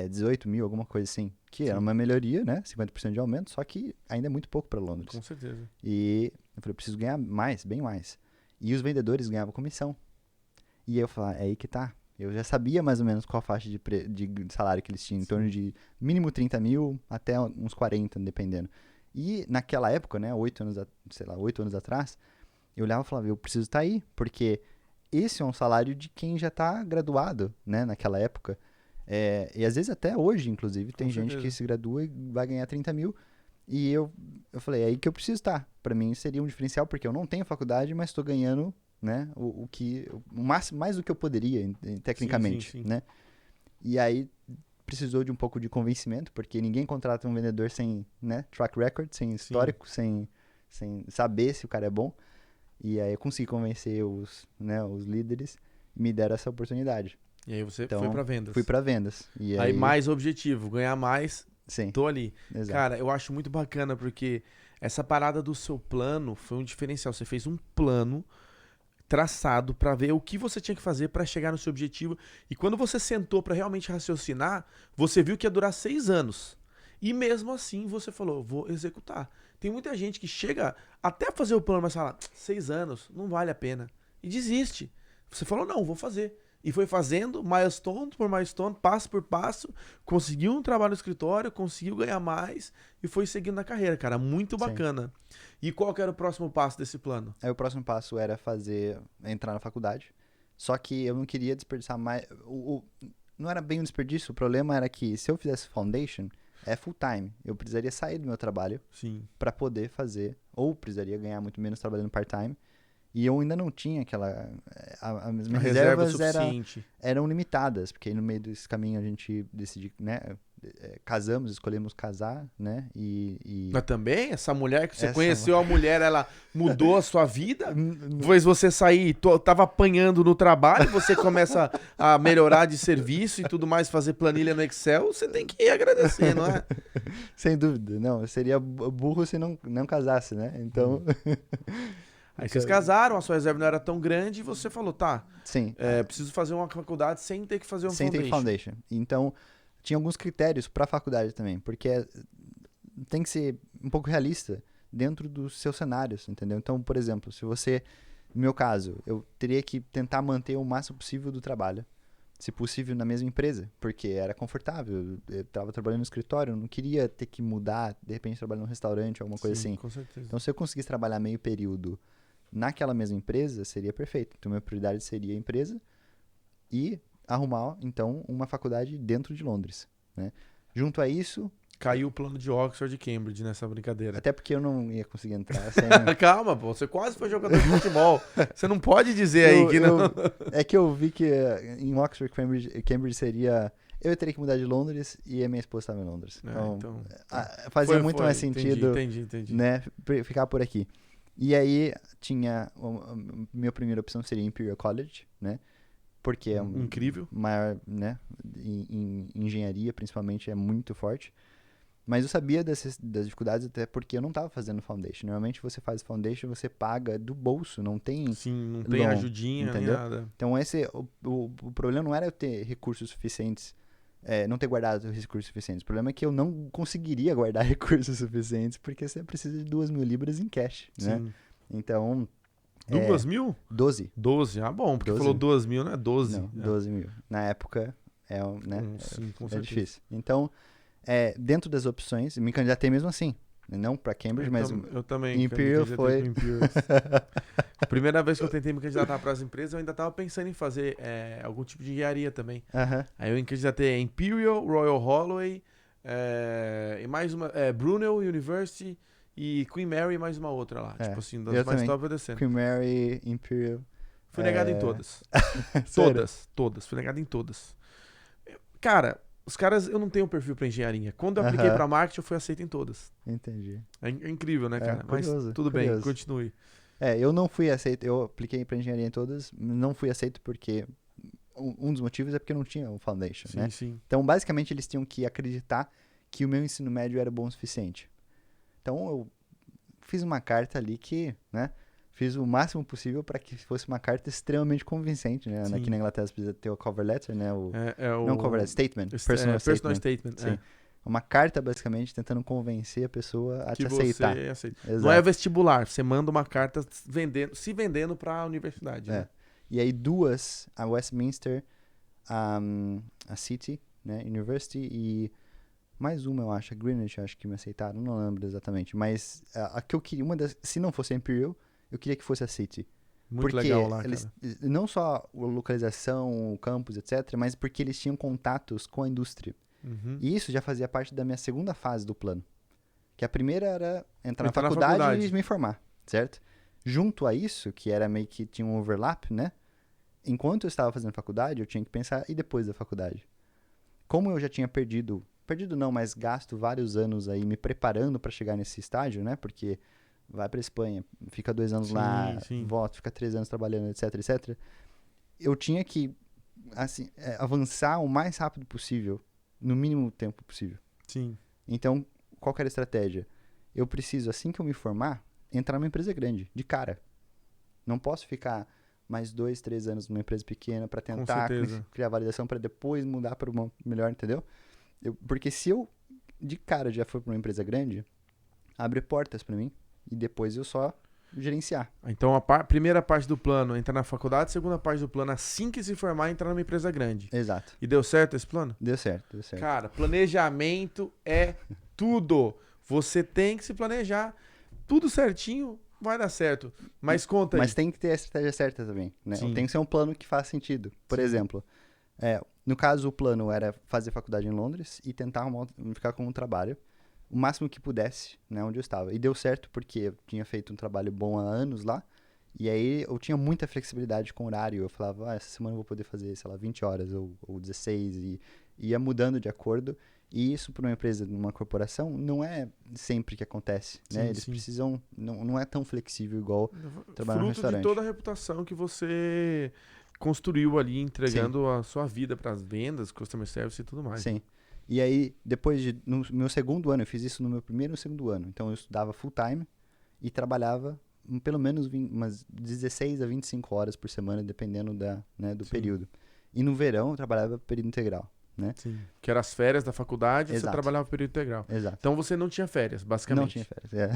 18 mil, alguma coisa assim. Que era Sim. uma melhoria, né? 50% de aumento, só que ainda é muito pouco para Londres. Com certeza. E eu falei, eu preciso ganhar mais, bem mais. E os vendedores ganhavam comissão. E eu falei, é aí que tá. Eu já sabia mais ou menos qual a faixa de salário que eles tinham, em torno de mínimo 30 mil até uns 40, dependendo. E naquela época, né, 8 anos atrás, eu olhava e falava, eu preciso estar aí, porque esse é um salário de quem já está graduado, né, naquela época. E às vezes até hoje, inclusive, tem gente que se gradua e vai ganhar 30 mil. E eu falei, é aí que eu preciso estar. Para mim seria um diferencial, porque eu não tenho faculdade, mas estou ganhando, né, o máximo, mais do que eu poderia, tecnicamente, sim. né. E aí precisou de um pouco de convencimento, porque ninguém contrata um vendedor sem, né, track record, sem histórico, sem saber se o cara é bom. E aí eu consegui convencer os líderes e me deram essa oportunidade. E aí você Então, foi pra vendas. Fui para vendas. E Aí mais objetivo, ganhar mais, Sim, tô ali. exato. Cara, eu acho muito bacana porque essa parada do seu plano foi um diferencial. Você fez um plano traçado pra ver o que você tinha que fazer pra chegar no seu objetivo. E quando você sentou pra realmente raciocinar, você viu que ia durar 6 anos. E mesmo assim você falou, vou executar. Tem muita gente que chega até a fazer o plano, mas fala, 6 anos, não vale a pena. E desiste. Você falou, não, vou fazer. E foi fazendo milestone por milestone, passo por passo, conseguiu um trabalho no escritório, conseguiu ganhar mais e foi seguindo na carreira, cara. Muito Sim. bacana. E qual que era o próximo passo desse plano? Aí o próximo passo era entrar na faculdade. Só que eu não queria desperdiçar mais. Não era bem um desperdício, o problema era que se eu fizesse foundation, é full time. Eu precisaria sair do meu trabalho Sim. para poder fazer, ou precisaria ganhar muito menos trabalhando part-time. E eu ainda não tinha aquela. As minhas A reserva reservas suficiente. eram limitadas, porque aí no meio desse caminho a gente decidiu, né? Casamos, escolhemos casar, né? Mas também, essa mulher que você Essa conheceu, a mulher, ela mudou a sua vida? Depois você sair, tava apanhando no trabalho, você começa a melhorar de serviço e tudo mais, fazer planilha no Excel, você tem que agradecer, não é? Sem dúvida, não. Eu seria burro se não casasse, né? Então. Aí vocês casaram, a sua reserva não era tão grande e você falou, tá, Sim. preciso fazer uma faculdade sem ter que fazer um Sem ter foundation. Então, tinha alguns critérios para a faculdade também, porque tem que ser um pouco realista dentro dos seus cenários, entendeu? Então, por exemplo, se você, no meu caso, eu teria que tentar manter o máximo possível do trabalho, se possível na mesma empresa, porque era confortável, eu estava trabalhando no escritório, eu não queria ter que mudar, de repente trabalhar num restaurante, alguma coisa assim. Com certeza. Então, se eu conseguisse trabalhar meio período naquela mesma empresa, seria perfeito. Então, minha prioridade seria a empresa e arrumar, então, uma faculdade dentro de Londres, né? Junto a isso... Caiu o plano de Oxford e Cambridge nessa brincadeira. Até porque eu não ia conseguir entrar sem... Calma, pô, você quase foi jogador de futebol. Você não pode dizer aí que não... É que eu vi que em Oxford, Cambridge seria... Eu teria que mudar de Londres e a minha esposa estava em Londres. Então, fazia muito mais sentido, Entendi. né, ficar por aqui. E aí, minha primeira opção seria Imperial College, né? Porque é incrível. Maior, né? Em engenharia, principalmente, é muito forte. Mas eu sabia das dificuldades até porque eu não estava fazendo foundation. Normalmente você faz foundation, você paga do bolso, não tem... Sim, não tem loan, ajudinha entendeu? nem nada. Então o problema não era eu ter recursos suficientes, não ter guardado recursos suficientes. O problema é que eu não conseguiria guardar recursos suficientes porque você precisa de 2.000 libras em cash, né? Sim. Então... 2.000? 12. 12, bom, porque 12. falou 2.000, não é 12. Não, 12.000. Na época, né? Sim, com É certeza. difícil. Então, dentro das opções, me candidatei mesmo assim. Não para Cambridge, mas Eu também. Imperial foi... A primeira vez que eu tentei me candidatar para as empresas, eu ainda estava pensando em fazer algum tipo de engenharia também. Aí eu me candidatei a Imperial, Royal Holloway, e mais uma, Brunel University e Queen Mary e mais uma outra lá. Tipo assim, das mais top eu descendo. Queen Mary, Imperial... Fui negado em todas. Todas. Fui negado em todas. Cara, os caras, eu não tenho perfil pra engenharia. Quando eu apliquei pra marketing, eu fui aceito em todas. Entendi. É incrível, né, cara? Curioso, mas tudo bem, continue. Eu não fui aceito, eu apliquei pra engenharia em todas, não fui aceito porque um dos motivos é porque eu não tinha o foundation, né? Sim. Então, basicamente, eles tinham que acreditar que o meu ensino médio era bom o suficiente. Então, eu fiz uma carta ali que, né? Fiz o máximo possível para que fosse uma carta extremamente convincente, né? Sim. Aqui na Inglaterra você precisa ter o cover letter, né? Não cover letter, statement. Personal statement. Sim. Uma carta, basicamente, tentando convencer a pessoa a que te aceitar. Você aceita. Exato. Não é vestibular, você manda uma carta se vendendo para a universidade. Né? E aí duas, a Westminster, a City, né? University e mais uma, eu acho, a Greenwich, acho que me aceitaram, não lembro exatamente. Mas a que eu queria, se não fosse a Imperial, eu queria que fosse a City. Muito porque legal lá, eles, cara. não só a localização, o campus, etc., mas porque eles tinham contatos com a indústria. Uhum. E isso já fazia parte da minha segunda fase do plano. Que a primeira era entrar na faculdade e me formar, certo? Junto a isso, que era meio que tinha um overlap, né? Enquanto eu estava fazendo faculdade, eu tinha que pensar, e depois da faculdade? Como eu já tinha perdido não, mas gasto vários anos aí me preparando para chegar nesse estágio, né? Porque vai para Espanha, fica 2 anos lá, volta, fica 3 anos trabalhando, etc. Eu tinha que assim, avançar o mais rápido possível, no mínimo tempo possível. Sim. Então, qual que era a estratégia? Eu preciso, assim que eu me formar, entrar numa empresa grande, de cara. Não posso ficar mais 2, 3 anos numa empresa pequena para tentar criar validação para depois mudar para uma melhor, entendeu? Porque se eu, de cara, já for para uma empresa grande, abre portas para mim e depois eu só gerenciar. Então, a primeira parte do plano é entrar na faculdade, a segunda parte do plano, assim que se formar, é entrar numa empresa grande. Exato. E deu certo esse plano? Deu certo, deu certo. Cara, planejamento é tudo. Você tem que se planejar. Tudo certinho, vai dar certo. Mas conta aí. Mas tem que ter a estratégia certa também, né? Sim. Tem que ser um plano que faz sentido. Por exemplo, no caso, o plano era fazer faculdade em Londres e tentar ficar com um trabalho o máximo que pudesse, né, onde eu estava. E deu certo porque eu tinha feito um trabalho bom há anos lá, e aí eu tinha muita flexibilidade com o horário. Eu falava, essa semana eu vou poder fazer, sei lá, 20 horas ou 16, e ia mudando de acordo. E isso para uma empresa, numa corporação, não é sempre que acontece, né? Sim, Eles sim. precisam, não é tão flexível igual trabalhar no Fruto de restaurante. toda a reputação que você construiu ali, entregando a sua vida para as vendas, customer service e tudo mais. Sim. E aí, no meu segundo ano, eu fiz isso no meu primeiro e segundo ano. Então, eu estudava full time e trabalhava pelo menos umas 16 a 25 horas por semana, dependendo do Sim. período. E no verão, eu trabalhava período integral, né? Sim. Que eram as férias da faculdade, Exato. você trabalhava período integral. Exato. Então você não tinha férias, basicamente. Não tinha férias.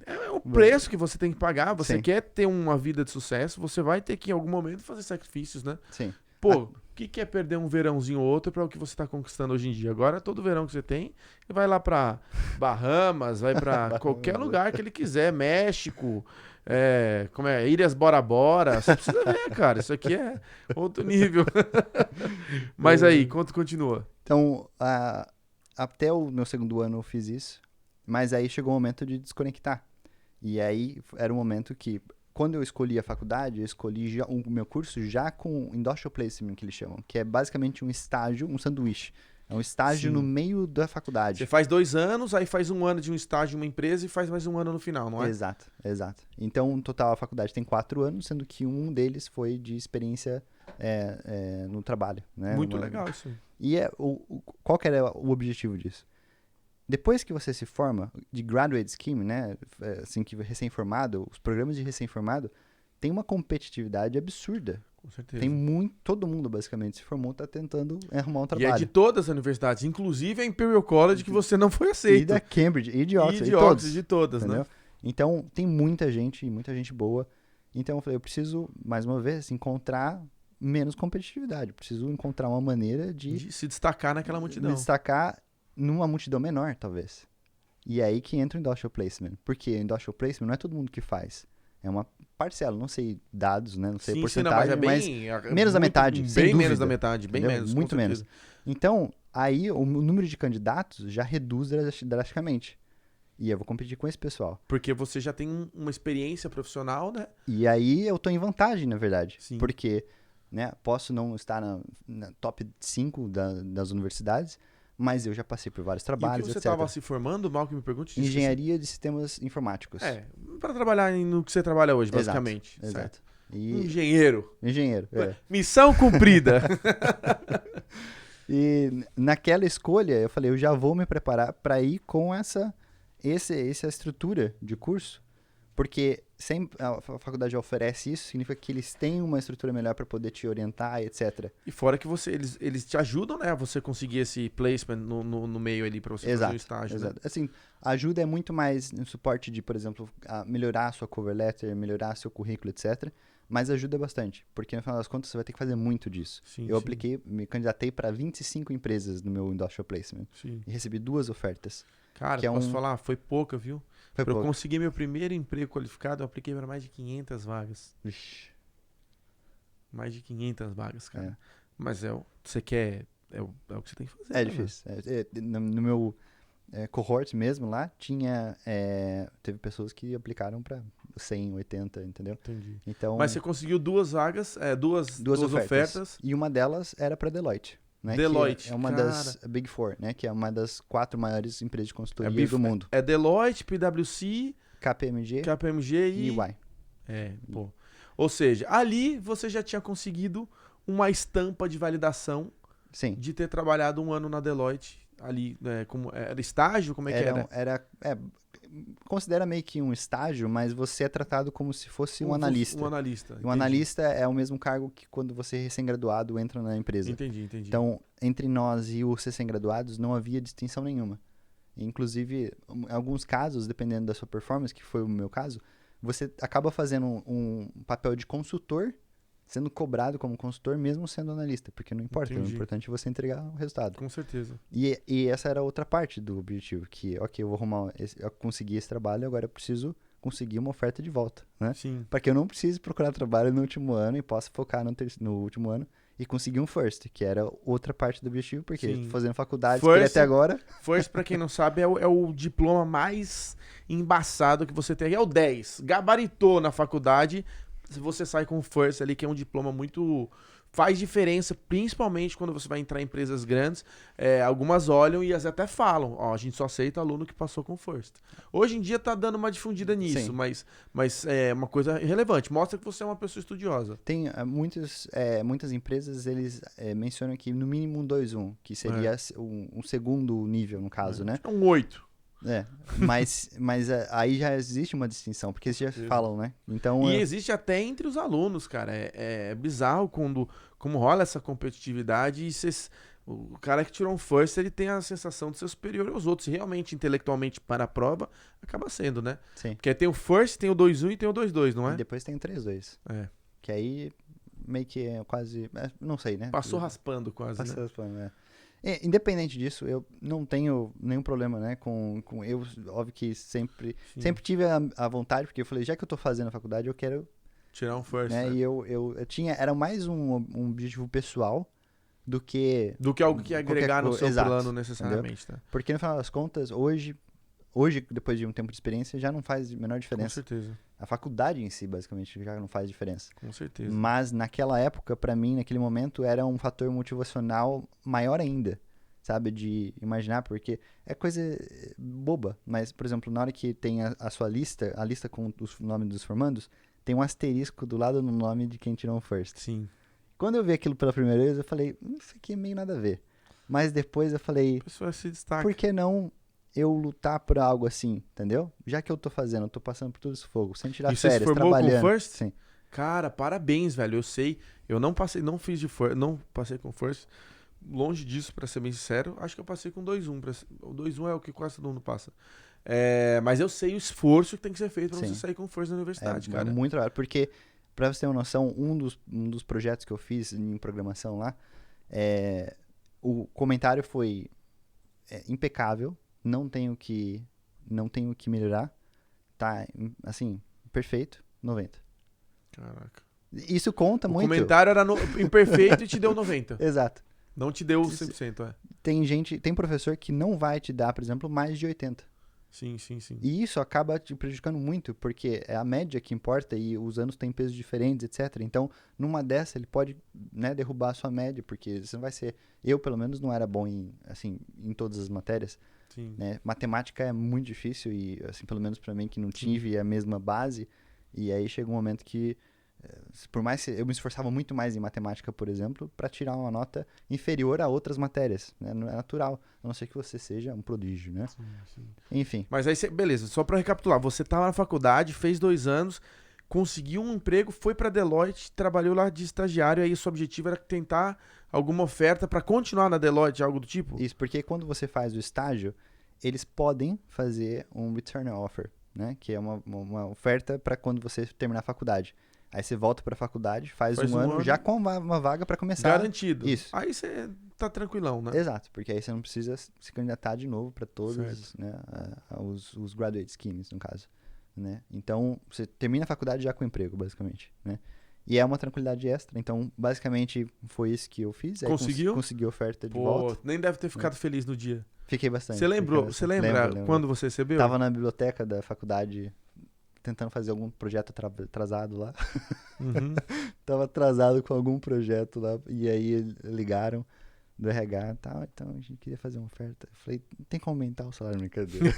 É o preço que você tem que pagar. Você Sim. quer ter uma vida de sucesso, você vai ter que em algum momento fazer sacrifícios, né? Sim. Pô, o que é perder um verãozinho ou outro para o que você tá conquistando hoje em dia? Agora, todo verão que você tem, ele vai lá pra Bahamas, vai pra qualquer lugar que ele quiser, México, Ilhas Bora Bora. Você precisa ver, cara. Isso aqui é outro nível. Mas aí, continua. Então, até o meu segundo ano eu fiz isso, mas aí chegou o momento de desconectar. E aí era um momento que, quando eu escolhi a faculdade, eu escolhi o meu curso já com Industrial Placement, que eles chamam, que é basicamente um estágio, um sanduíche. É um estágio Sim. no meio da faculdade. Você faz 2 anos, aí faz 1 ano de um estágio em uma empresa e faz mais 1 ano no final, não é? Exato. Então, no total, a faculdade tem 4 anos, sendo que um deles foi de experiência no trabalho. Né? Muito legal isso aí. E qual que era o objetivo disso? Depois que você se forma, de graduate scheme, né, assim que recém-formado, os programas de recém-formado, tem uma competitividade absurda. Com certeza. Todo mundo basicamente se formou, tá tentando arrumar um E trabalho. é de todas as universidades, inclusive a Imperial College, que você não foi aceito. E da Cambridge, e de Oxford, de e todos, Oxford, de todas, entendeu? né? Então, tem muita gente boa. Então, eu falei, eu preciso, mais uma vez, encontrar menos competitividade. Preciso encontrar uma maneira De se destacar naquela multidão. me destacar numa multidão menor, talvez. E é aí que entra o Industrial Placement. Porque o Industrial Placement não é todo mundo que faz. É uma parcela, não sei dados, né? Não sei Sim, porcentagem, mas mas muito- menos da metade, sem Bem menos dúvida, da metade, bem entendeu? menos. Muito com menos. certeza. Então, aí o número de candidatos já reduz drasticamente. E eu vou competir com esse pessoal. Porque você já tem uma experiência profissional, né? E aí eu tô em vantagem, na verdade. Sim. Porque, né, posso não estar na top 5 das universidades, mas eu já passei por vários E o trabalhos, que você etc. estava se formando, mal que me pergunte? Engenharia de sistemas informáticos. Para trabalhar no que você trabalha hoje, Exato, basicamente. Exato. Certo. E Engenheiro. engenheiro. Missão cumprida. E naquela escolha, eu falei, eu já vou me preparar para ir com essa estrutura de curso, porque sempre a faculdade oferece isso, significa que eles têm uma estrutura melhor para poder te orientar, etc. E fora que eles te ajudam, né? A você conseguir esse placement no meio ali para você fazer um estágio. Exato. Né? Assim, a ajuda é muito mais no suporte de, por exemplo, melhorar a sua cover letter, melhorar seu currículo, etc. Mas ajuda bastante, porque no final das contas você vai ter que fazer muito disso. Sim, Eu sim. apliquei, me candidatei para 25 empresas no meu Industrial Placement Sim. e recebi 2 ofertas. Cara, Que é posso falar? Foi pouca, viu? Foi Pra eu pouco. conseguir meu primeiro emprego qualificado, eu apliquei para mais de 500 vagas. Vixe. Mais de 500 vagas, cara. É. Mas você quer... É o que você tem que fazer. É né, difícil. No meu cohort mesmo lá, teve pessoas que aplicaram para 100, 80, entendeu? Entendi. Então, Mas você conseguiu 2 vagas, duas ofertas. E uma delas era para Deloitte. Né, Deloitte, que é uma das Big Four, né? Que é uma das 4 maiores empresas de consultoria do mundo. É Deloitte, PwC, KPMG KPMG e EY. Pô. Ou seja, ali você já tinha conseguido uma estampa de validação Sim. de ter trabalhado 1 ano na Deloitte. Ali, né, era estágio? Como é que era? Considera meio que um estágio, mas você é tratado como se fosse um analista. Um analista. Um entendi. analista é o mesmo cargo que quando você é recém-graduado entra na empresa. Entendi. Então, entre nós e os recém-graduados não havia distinção nenhuma. Inclusive, em alguns casos, dependendo da sua performance, que foi o meu caso, você acaba fazendo um papel de consultor, sendo cobrado como consultor, mesmo sendo analista, porque não importa, Entendi. o importante é você entregar o resultado. Com certeza. E essa era outra parte do objetivo, que, ok, eu vou eu consegui esse trabalho, agora eu preciso conseguir uma oferta de volta, né? Sim. Para que eu não precise procurar trabalho no último ano e possa focar no último ano e conseguir um first, que era outra parte do objetivo, porque Sim. fazendo faculdade First- que até agora... First, pra quem não sabe, é o diploma mais embaçado que você tem. É o 10. Gabaritou na faculdade, se você sai com o First ali, que é um diploma muito... Faz diferença, principalmente quando você vai entrar em empresas grandes. Algumas olham e as até falam, ó, a gente só aceita aluno que passou com First. Hoje em dia tá dando uma difundida nisso, Sim. mas é uma coisa relevante. Mostra que você é uma pessoa estudiosa. Tem muitas empresas, eles mencionam aqui no mínimo um 2-1, que seria um segundo nível, no caso, né? É um 8. Mas aí já existe uma distinção, porque eles já falam, né? Então, E existe até entre os alunos, cara. É bizarro como rola essa competitividade e o cara que tirou um first, ele tem a sensação de ser superior aos outros. E realmente, intelectualmente, para a prova, acaba sendo, né? sim. Porque tem o first, tem o 2-1 e tem o 2-2, não E é? depois tem o 3-2, É. que aí meio que é quase... não sei, né? Passou raspando quase, né? Passou raspando, né? Independente disso, eu não tenho nenhum problema, né, com eu, óbvio que sempre Sim. tive a vontade, porque eu falei, já que eu tô fazendo a faculdade, eu quero, Tirar um first, né, né? e eu tinha, era mais um objetivo pessoal do que, Do que algo que ia qualquer agregar no seu exato, plano necessariamente, tá? porque no final das contas, hoje, depois de um tempo de experiência, já não faz a menor Com diferença. certeza, A faculdade em si, basicamente, já não faz diferença. com certeza. Mas naquela época, pra mim, naquele momento, era um fator motivacional maior ainda, sabe? De imaginar, porque é coisa boba. Mas, por exemplo, na hora que tem a sua lista, a lista com os nomes dos formandos, tem um asterisco do lado do nome de quem tirou um first. Sim. Quando eu vi aquilo pela primeira vez, eu falei, isso aqui é meio nada a ver. Mas depois eu falei, A pessoa se destaca. por que não eu lutar por algo assim, entendeu? Já que eu tô fazendo, eu tô passando por todo esse fogo, sem tirar E você se férias, formou com trabalhando. first? Sim. Cara, parabéns, velho. Eu sei. Eu não passei, não fiz de first, não passei com first. Longe disso, pra ser bem sincero. Acho que eu passei com 2-1. O 2-1 é o que quase todo mundo passa. Mas eu sei o esforço que tem que ser feito pra Sim. você sair com first na universidade, É cara. muito raro, porque, pra você ter uma noção, um dos projetos que eu fiz em programação lá, o comentário foi impecável, não tenho que melhorar, tá, assim, perfeito, 90. Caraca. Isso conta O muito. comentário era imperfeito e te deu 90. Exato. Não te deu 100%, Tem professor que não vai te dar, por exemplo, mais de 80. Sim, sim, sim. E isso acaba te prejudicando muito, porque é a média que importa e os anos têm pesos diferentes, etc. Então, numa dessa, ele pode, né, derrubar a sua média, porque você não vai ser... Eu, pelo menos, não era bom em todas as matérias. Sim. Né? Matemática é muito difícil e, assim, pelo menos pra mim, que não tive a mesma base. E aí chega um momento que, por mais que eu me esforçava muito mais em matemática, por exemplo, para tirar uma nota inferior a outras matérias, né? Não é natural, a não ser que você seja um prodígio, né? Sim, sim. Enfim, Mas aí, beleza, só pra recapitular. Você tava na faculdade, fez 2 anos, conseguiu um emprego, foi pra Deloitte, trabalhou lá de estagiário, aí o seu objetivo era tentar alguma oferta pra continuar na Deloitte, algo do tipo? isso, porque quando você faz o estágio, eles podem fazer um return offer, né? Que é uma oferta para quando você terminar a faculdade. Aí você volta para a faculdade, faz um ano já com uma vaga para começar. Garantido. Isso. Aí você tá tranquilão, né? Exato, porque aí você não precisa se candidatar de novo para todos, né, os graduate schemes, no caso. Né? Então, você termina a faculdade já com emprego, basicamente. Né? E é uma tranquilidade extra. Então, basicamente, foi isso que eu fiz. Aí Conseguiu? Consegui oferta de Pô, volta. nem deve ter ficado feliz no dia. Fiquei bastante. Você lembrou? fiquei Você bastante. lembra Lembro. quando você recebeu? Tava na biblioteca da faculdade tentando fazer algum projeto atrasado lá. Uhum. Tava atrasado com algum projeto lá. E aí ligaram do RH e tal. Então a gente queria fazer uma oferta. Eu falei, tem como aumentar o salário, brincadeira.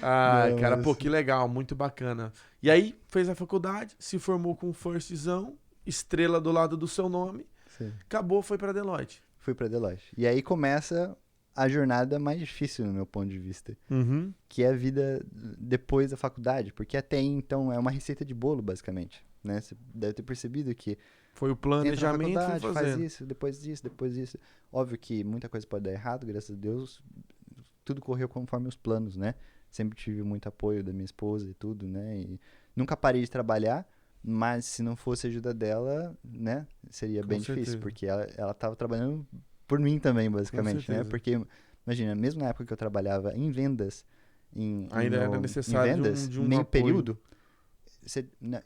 Ai, Não, cara, mas- pô, que legal, muito bacana. E aí, fez a faculdade, se formou com firstzão, estrela do lado do seu nome, Sim. acabou, foi pra Deloitte. Fui pra Deloitte. E aí começa a jornada mais difícil, no meu ponto de vista. Uhum. Que é a vida depois da faculdade. Porque até aí, então, é uma receita de bolo, basicamente. Né? Você deve ter percebido que Foi o entra na planejamento, foi faculdade, faz fazendo. isso, depois disso, depois disso. Óbvio que muita coisa pode dar errado, graças a Deus. Tudo correu conforme os planos, né? Sempre tive muito apoio da minha esposa e tudo, né? E nunca parei de trabalhar, mas se não fosse a ajuda dela, né? Seria Com bem certeza. difícil, porque ela tava trabalhando por mim também, basicamente, né? certeza. Porque, imagina, mesmo na época que eu trabalhava em vendas, Ainda era em necessário vendas, de um meio apoio. período,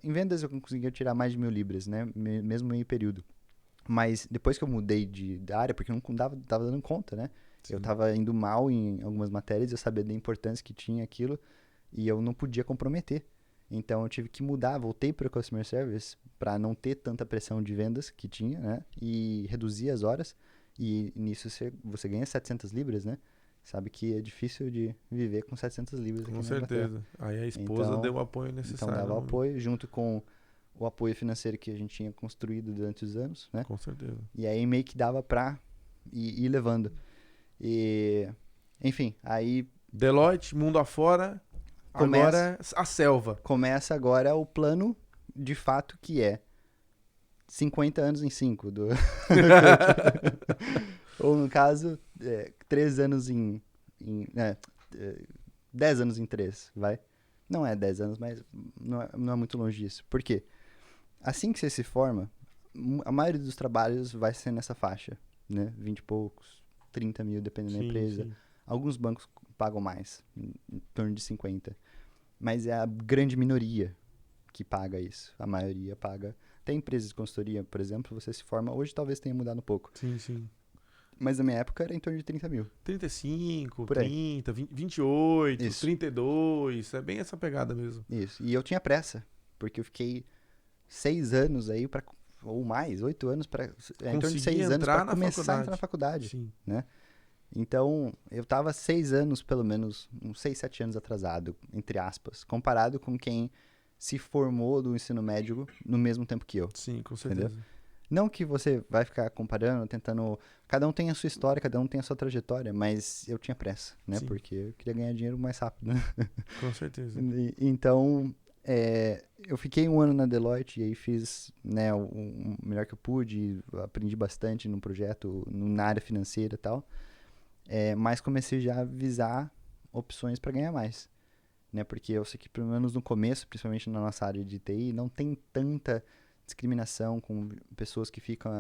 em vendas eu conseguia tirar mais de 1.000 libras, né? Mesmo meio período. Mas depois que eu mudei da área, porque eu não tava dando conta, né? Sim. Eu tava indo mal em algumas matérias, eu sabia da importância que tinha aquilo e eu não podia comprometer. Então eu tive que mudar, voltei para o Customer Service para não ter tanta pressão de vendas que tinha, né? E reduzir as horas. E nisso você ganha 700 libras, né? Sabe que é difícil de viver com 700 libras aqui Com na Inglaterra. certeza. Aí a esposa deu o apoio Então necessário. dava né? apoio junto com o apoio financeiro que a gente tinha construído durante os anos, né? Com certeza. E aí meio que dava pra ir levando. E, enfim, aí Deloitte, mundo afora. Começa- Agora a selva. começa agora o plano de fato que é 50 anos em 5. Ou no caso, 3 anos em 10 anos em 3, vai? Não é 10 anos, mas não é muito longe disso. Por quê? Assim que você se forma, a maioria dos trabalhos vai ser nessa faixa, né? 20 e poucos, 30 mil, dependendo da empresa. Sim. Alguns bancos pagam mais, em torno de 50. Mas é a grande minoria que paga isso. A maioria paga. Tem empresas de consultoria, por exemplo, você se forma. Hoje talvez tenha mudado um pouco. Sim. Mas na minha época era em torno de 30 mil. 35, Por aí. 30, 28, Isso. 32. É bem essa pegada mesmo. Isso. E eu tinha pressa, porque eu fiquei 6 anos aí, ou mais, 8 anos, em torno de 6 anos entrar para na começar a faculdade. entrar na faculdade. Sim. Então, eu tava 6 anos, pelo menos, uns 6, 7 anos atrasado, entre aspas, comparado com quem se formou do ensino médio no mesmo tempo que eu. Sim, com certeza. Não que você vai ficar comparando, tentando... Cada um tem a sua história, cada um tem a sua trajetória, mas eu tinha pressa, né? Sim. Porque eu queria ganhar dinheiro mais rápido, né? Com certeza. Então, eu fiquei 1 ano na Deloitte e aí fiz, né, o melhor que eu pude, aprendi bastante no projeto, na área financeira e tal. Mas comecei já a visar opções para ganhar mais, né? Porque eu sei que pelo menos no começo, principalmente na nossa área de TI, não tem tanta discriminação com pessoas que ficam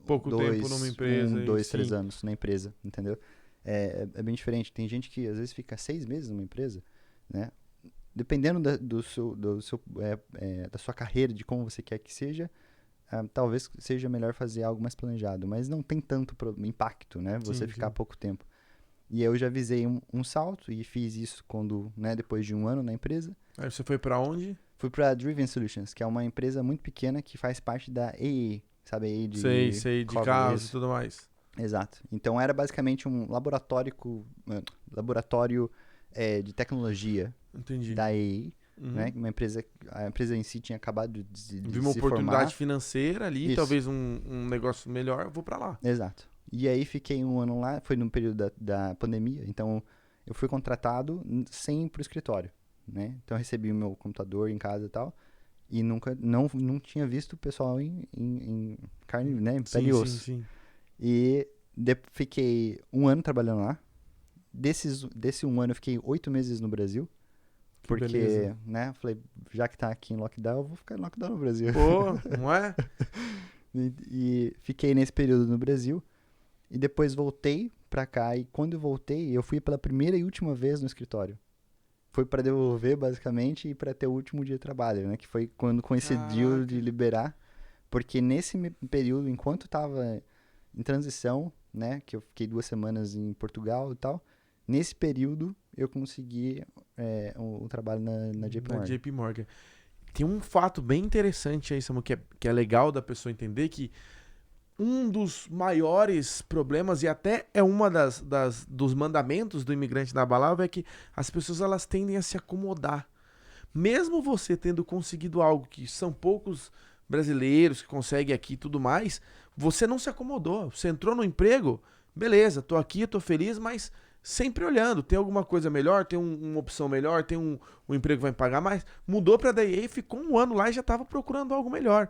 Pouco tempo numa empresa. 1, 2, sim. 3 anos na empresa, entendeu? É bem diferente. Tem gente que às vezes fica 6 meses numa empresa, né? Dependendo da sua carreira, de como você quer que seja, talvez seja melhor fazer algo mais planejado, mas não tem tanto impacto, né? Você Sim, ficar sim. pouco tempo. E eu já visei um salto e fiz isso depois de 1 ano na empresa. Aí você foi pra onde? Fui para Driven Solutions, que é uma empresa muito pequena que faz parte da AA, sabe? AA de Sei, de Corporate. carros e tudo mais. Exato. Então era basicamente um laboratório de tecnologia Entendi. da AA, Uhum. né? A empresa em si tinha acabado de Vi uma se oportunidade formar. financeira ali, Isso. talvez um negócio melhor, vou pra lá. Exato. E aí fiquei 1 ano lá, foi no período da pandemia, então eu fui contratado sem ir pro escritório, né? Então eu recebi o meu computador em casa e tal, e não tinha visto o pessoal em carne, né? Em pele e osso. Sim. E fiquei 1 ano trabalhando lá. Desse 1 ano eu fiquei 8 meses no Brasil. Que Porque, beleza. né, falei, já que tá aqui em lockdown, eu vou ficar em lockdown no Brasil. Pô, não é? E fiquei nesse período no Brasil. E depois voltei pra cá. E quando eu voltei, eu fui pela primeira e última vez no escritório. Foi pra devolver, basicamente, e pra ter o último dia de trabalho, né? Que foi quando coincidiu Caraca. de liberar. Porque nesse período, enquanto tava em transição, né? Que eu fiquei 2 semanas em Portugal e tal. Nesse período, eu consegui um trabalho na JP Na Morgan. JP Morgan. Tem um fato bem interessante aí, Samu, que é legal da pessoa entender que um dos maiores problemas, e até é uma dos mandamentos do imigrante inabalável, é que as pessoas elas tendem a se acomodar. Mesmo você tendo conseguido algo que são poucos brasileiros que conseguem aqui e tudo mais, você não se acomodou. Você entrou no emprego, beleza, tô aqui, tô feliz, mas sempre olhando, tem alguma coisa melhor, tem uma opção melhor, tem um emprego que vai me pagar mais. Mudou pra DA, ficou 1 ano lá e já tava procurando algo melhor.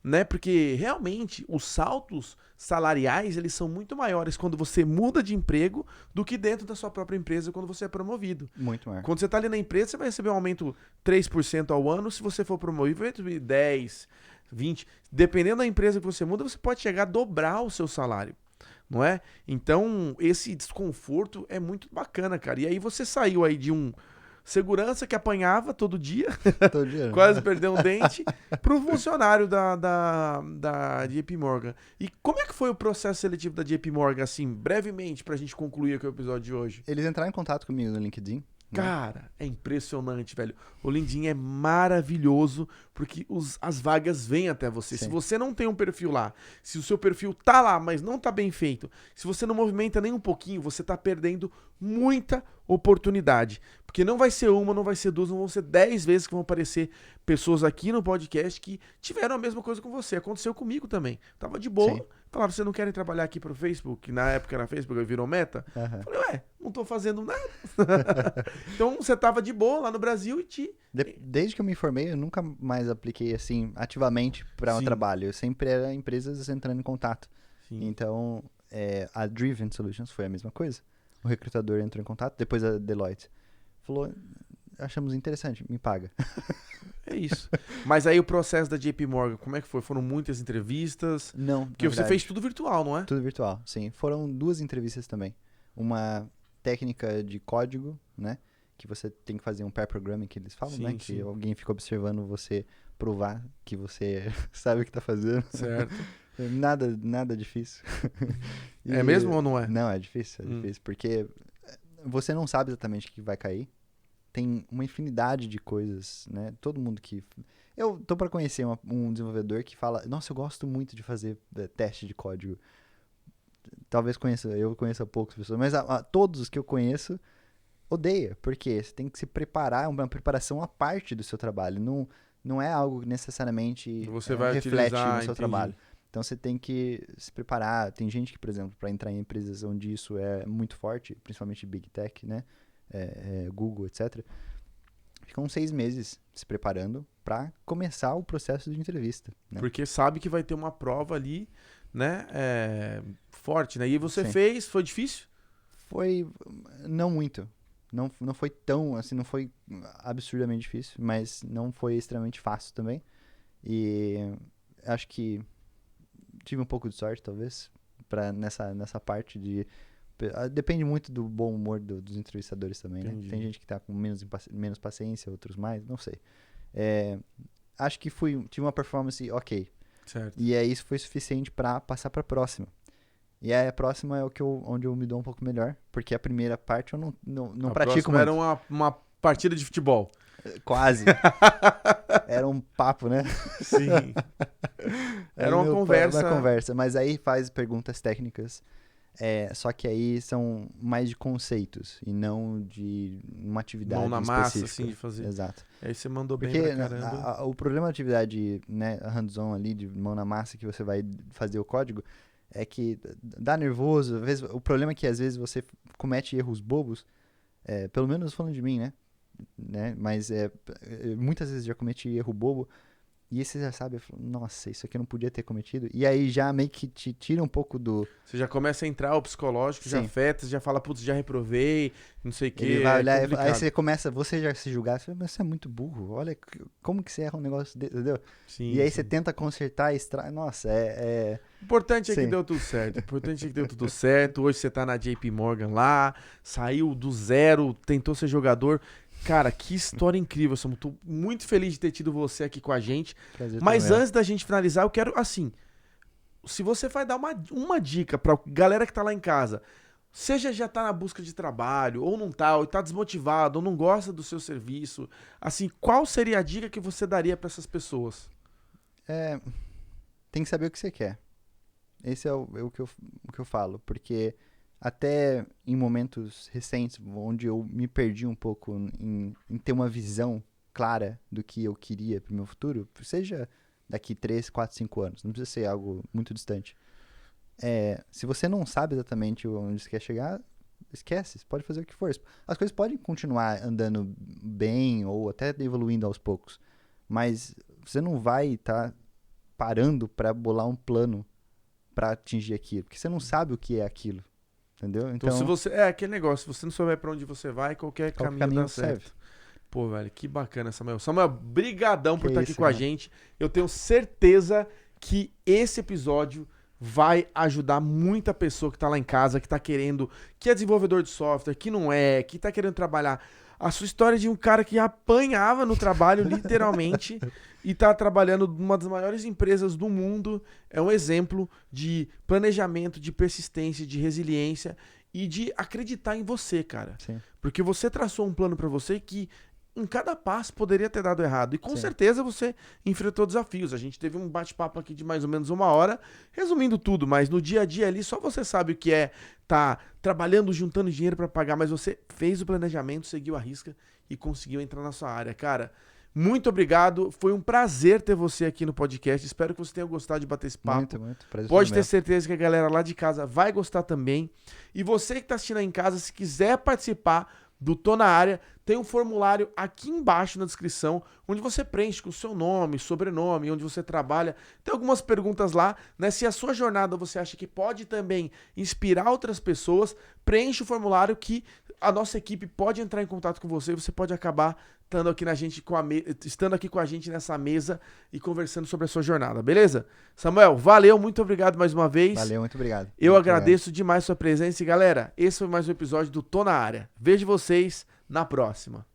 né? Porque realmente os saltos salariais, eles são muito maiores quando você muda de emprego do que dentro da sua própria empresa quando você é promovido. Muito maior. Quando você tá ali na empresa, você vai receber um aumento 3% ao ano. Se você for promovido, vai receber 10, 20. Dependendo da empresa que você muda, você pode chegar a dobrar o seu salário, não é? Então, esse desconforto é muito bacana, cara. E aí você saiu aí de um segurança que apanhava todo dia, Todo dia. quase perdeu um dente, para um funcionário da JP Morgan. E como é que foi o processo seletivo da JP Morgan, assim, brevemente, pra gente concluir aqui o episódio de hoje? Eles entraram em contato comigo no LinkedIn. Né? Cara, é impressionante, velho. O LinkedIn é maravilhoso porque as vagas vêm até você. Sim. Se você não tem um perfil lá, se o seu perfil tá lá, mas não tá bem feito, se você não movimenta nem um pouquinho, você tá perdendo muita oportunidade. Porque não vai ser uma, não vai ser duas, não vão ser 10 vezes que vão aparecer pessoas aqui no podcast que tiveram a mesma coisa com você. Aconteceu comigo também. Tava de boa. Sim. Falaram, você não querem trabalhar aqui pro Facebook? Que na época era Facebook, virou Meta. Aham. Falei, ué, não tô fazendo nada. Então você tava de boa lá no Brasil e Desde que eu me formei, eu nunca mais apliquei assim ativamente para um Sim. trabalho. Eu sempre era empresas entrando em contato. Sim. Então, a Driven Solutions foi a mesma coisa. O recrutador entrou em contato, depois a Deloitte falou, achamos interessante, me paga. É isso. Mas aí o processo da JP Morgan, como é que foi? Foram muitas entrevistas? Não, Porque na você verdade, fez tudo virtual, não é? tudo virtual, sim. Foram 2 entrevistas também. Uma técnica de código, né? Que você tem que fazer um pair programming, que eles falam, Sim, né? Que sim. alguém fica observando você provar que você sabe o que tá fazendo. Certo. Nada difícil. É mesmo ou não é? Não, é difícil, porque você não sabe exatamente o que vai cair. Tem uma infinidade de coisas, né? Todo mundo que... Eu tô para conhecer um desenvolvedor que fala, nossa, eu gosto muito de fazer teste de código. Talvez eu conheça poucas pessoas, mas todos os que eu conheço odeia, porque você tem que se preparar, uma preparação à parte do seu trabalho. Não é algo que necessariamente Você vai reflete utilizar, no seu entendi. trabalho. Então você tem que se preparar. Tem gente que, por exemplo, para entrar em empresas onde isso é muito forte, principalmente Big Tech, né? Google, etc. Ficam 6 meses se preparando para começar o processo de entrevista. Né? Porque sabe que vai ter uma prova ali, né? Forte, né? E você Sim. fez, foi difícil? Foi não muito. Não foi tão, assim, não foi absurdamente difícil, mas não foi extremamente fácil também. E acho que tive um pouco de sorte, talvez, nessa parte de... Depende muito do bom humor dos entrevistadores também, né? Entendi. Tem gente que tá com menos paciência, outros mais, não sei. Acho que tive uma performance ok. Certo. E isso foi suficiente para passar para a próxima. E aí a próxima é onde eu me dou um pouco melhor, porque a primeira parte eu não A pratico próxima muito. era uma partida de futebol. Quase. Era um papo, né? Sim. Era uma conversa. Uma conversa, mas aí faz perguntas técnicas, só que aí são mais de conceitos e não de uma atividade Mão na massa, específica. assim, de fazer. Exato. Aí você mandou bem Porque pra caramba. o problema da atividade, né, hands-on ali, de mão na massa, que você vai fazer o código, é que dá nervoso. Às vezes, o problema é que às vezes você comete erros bobos, pelo menos falando de mim, né? Mas muitas vezes já cometi erro bobo, e aí você já sabe, nossa, isso aqui eu não podia ter cometido. E aí já meio que te tira um pouco do... Você já começa a entrar o psicológico, já Sim. afeta, você já fala, putz, já reprovei, não sei o que. Ele vai olhar, aí você já se julgar, você fala, mas você é muito burro, olha como que você erra um negócio desse, entendeu? Sim, E aí sim. você tenta consertar, nossa, O importante é que Sim. deu tudo certo. O importante é que deu tudo certo. Hoje você tá na JP Morgan lá, saiu do zero, tentou ser jogador. Cara, que história incrível, Samu. Tô muito feliz de ter tido você aqui com a gente. prazer Mas todo meu. antes da gente finalizar, eu quero, assim, se você vai dar uma dica pra galera que tá lá em casa, seja já tá na busca de trabalho, ou não tá, ou tá desmotivado, ou não gosta do seu serviço, assim, qual seria a dica que você daria pra essas pessoas? Tem que saber o que você quer. Esse é o que eu falo, porque até em momentos recentes, onde eu me perdi um pouco em ter uma visão clara do que eu queria pro meu futuro, seja daqui 3, 4, 5 anos, não precisa ser algo muito distante. Se você não sabe exatamente onde você quer chegar, esquece, você pode fazer o que for. As coisas podem continuar andando bem ou até evoluindo aos poucos, mas você não vai estar parando pra bolar um plano pra atingir aquilo. Porque você não sabe o que é aquilo. Entendeu? Então, se você... É aquele negócio, se você não souber pra onde você vai, qualquer caminho dá certo. serve. Pô, velho, que bacana, Samuel. Samuel, brigadão por Que estar aqui isso, com a cara. gente. Eu tenho certeza que esse episódio vai ajudar muita pessoa que tá lá em casa, que tá querendo, que é desenvolvedor de software, que não é, que tá querendo trabalhar. A sua história de um cara que apanhava no trabalho, literalmente, e tá trabalhando numa das maiores empresas do mundo, é um exemplo de planejamento, de persistência, de resiliência e de acreditar em você, cara. Sim. Porque você traçou um plano pra você que em cada passo poderia ter dado errado. E com Sim. certeza você enfrentou desafios. A gente teve um bate-papo aqui de mais ou menos 1 hora, resumindo tudo, mas no dia a dia ali só você sabe o que é tá trabalhando, juntando dinheiro pra pagar, mas você fez o planejamento, seguiu a risca e conseguiu entrar na sua área. Cara, muito obrigado. Foi um prazer ter você aqui no podcast. Espero que você tenha gostado de bater esse papo. Muito, muito. Prazer Pode foi ter meu. certeza que a galera lá de casa vai gostar também. E você que está assistindo aí em casa, se quiser participar do Tô na Área, tem um formulário aqui embaixo na descrição, onde você preenche com o seu nome, sobrenome, onde você trabalha. Tem algumas perguntas lá, né? Se a sua jornada você acha que pode também inspirar outras pessoas, preenche o formulário que a nossa equipe pode entrar em contato com você e você pode acabar estando aqui, estando aqui com a gente nessa mesa e conversando sobre a sua jornada, beleza? Samuel, valeu, muito obrigado mais uma vez. Valeu, muito obrigado. Eu Muito agradeço demais sua presença e galera, esse foi mais um episódio do Tô na Área. Vejo vocês na próxima.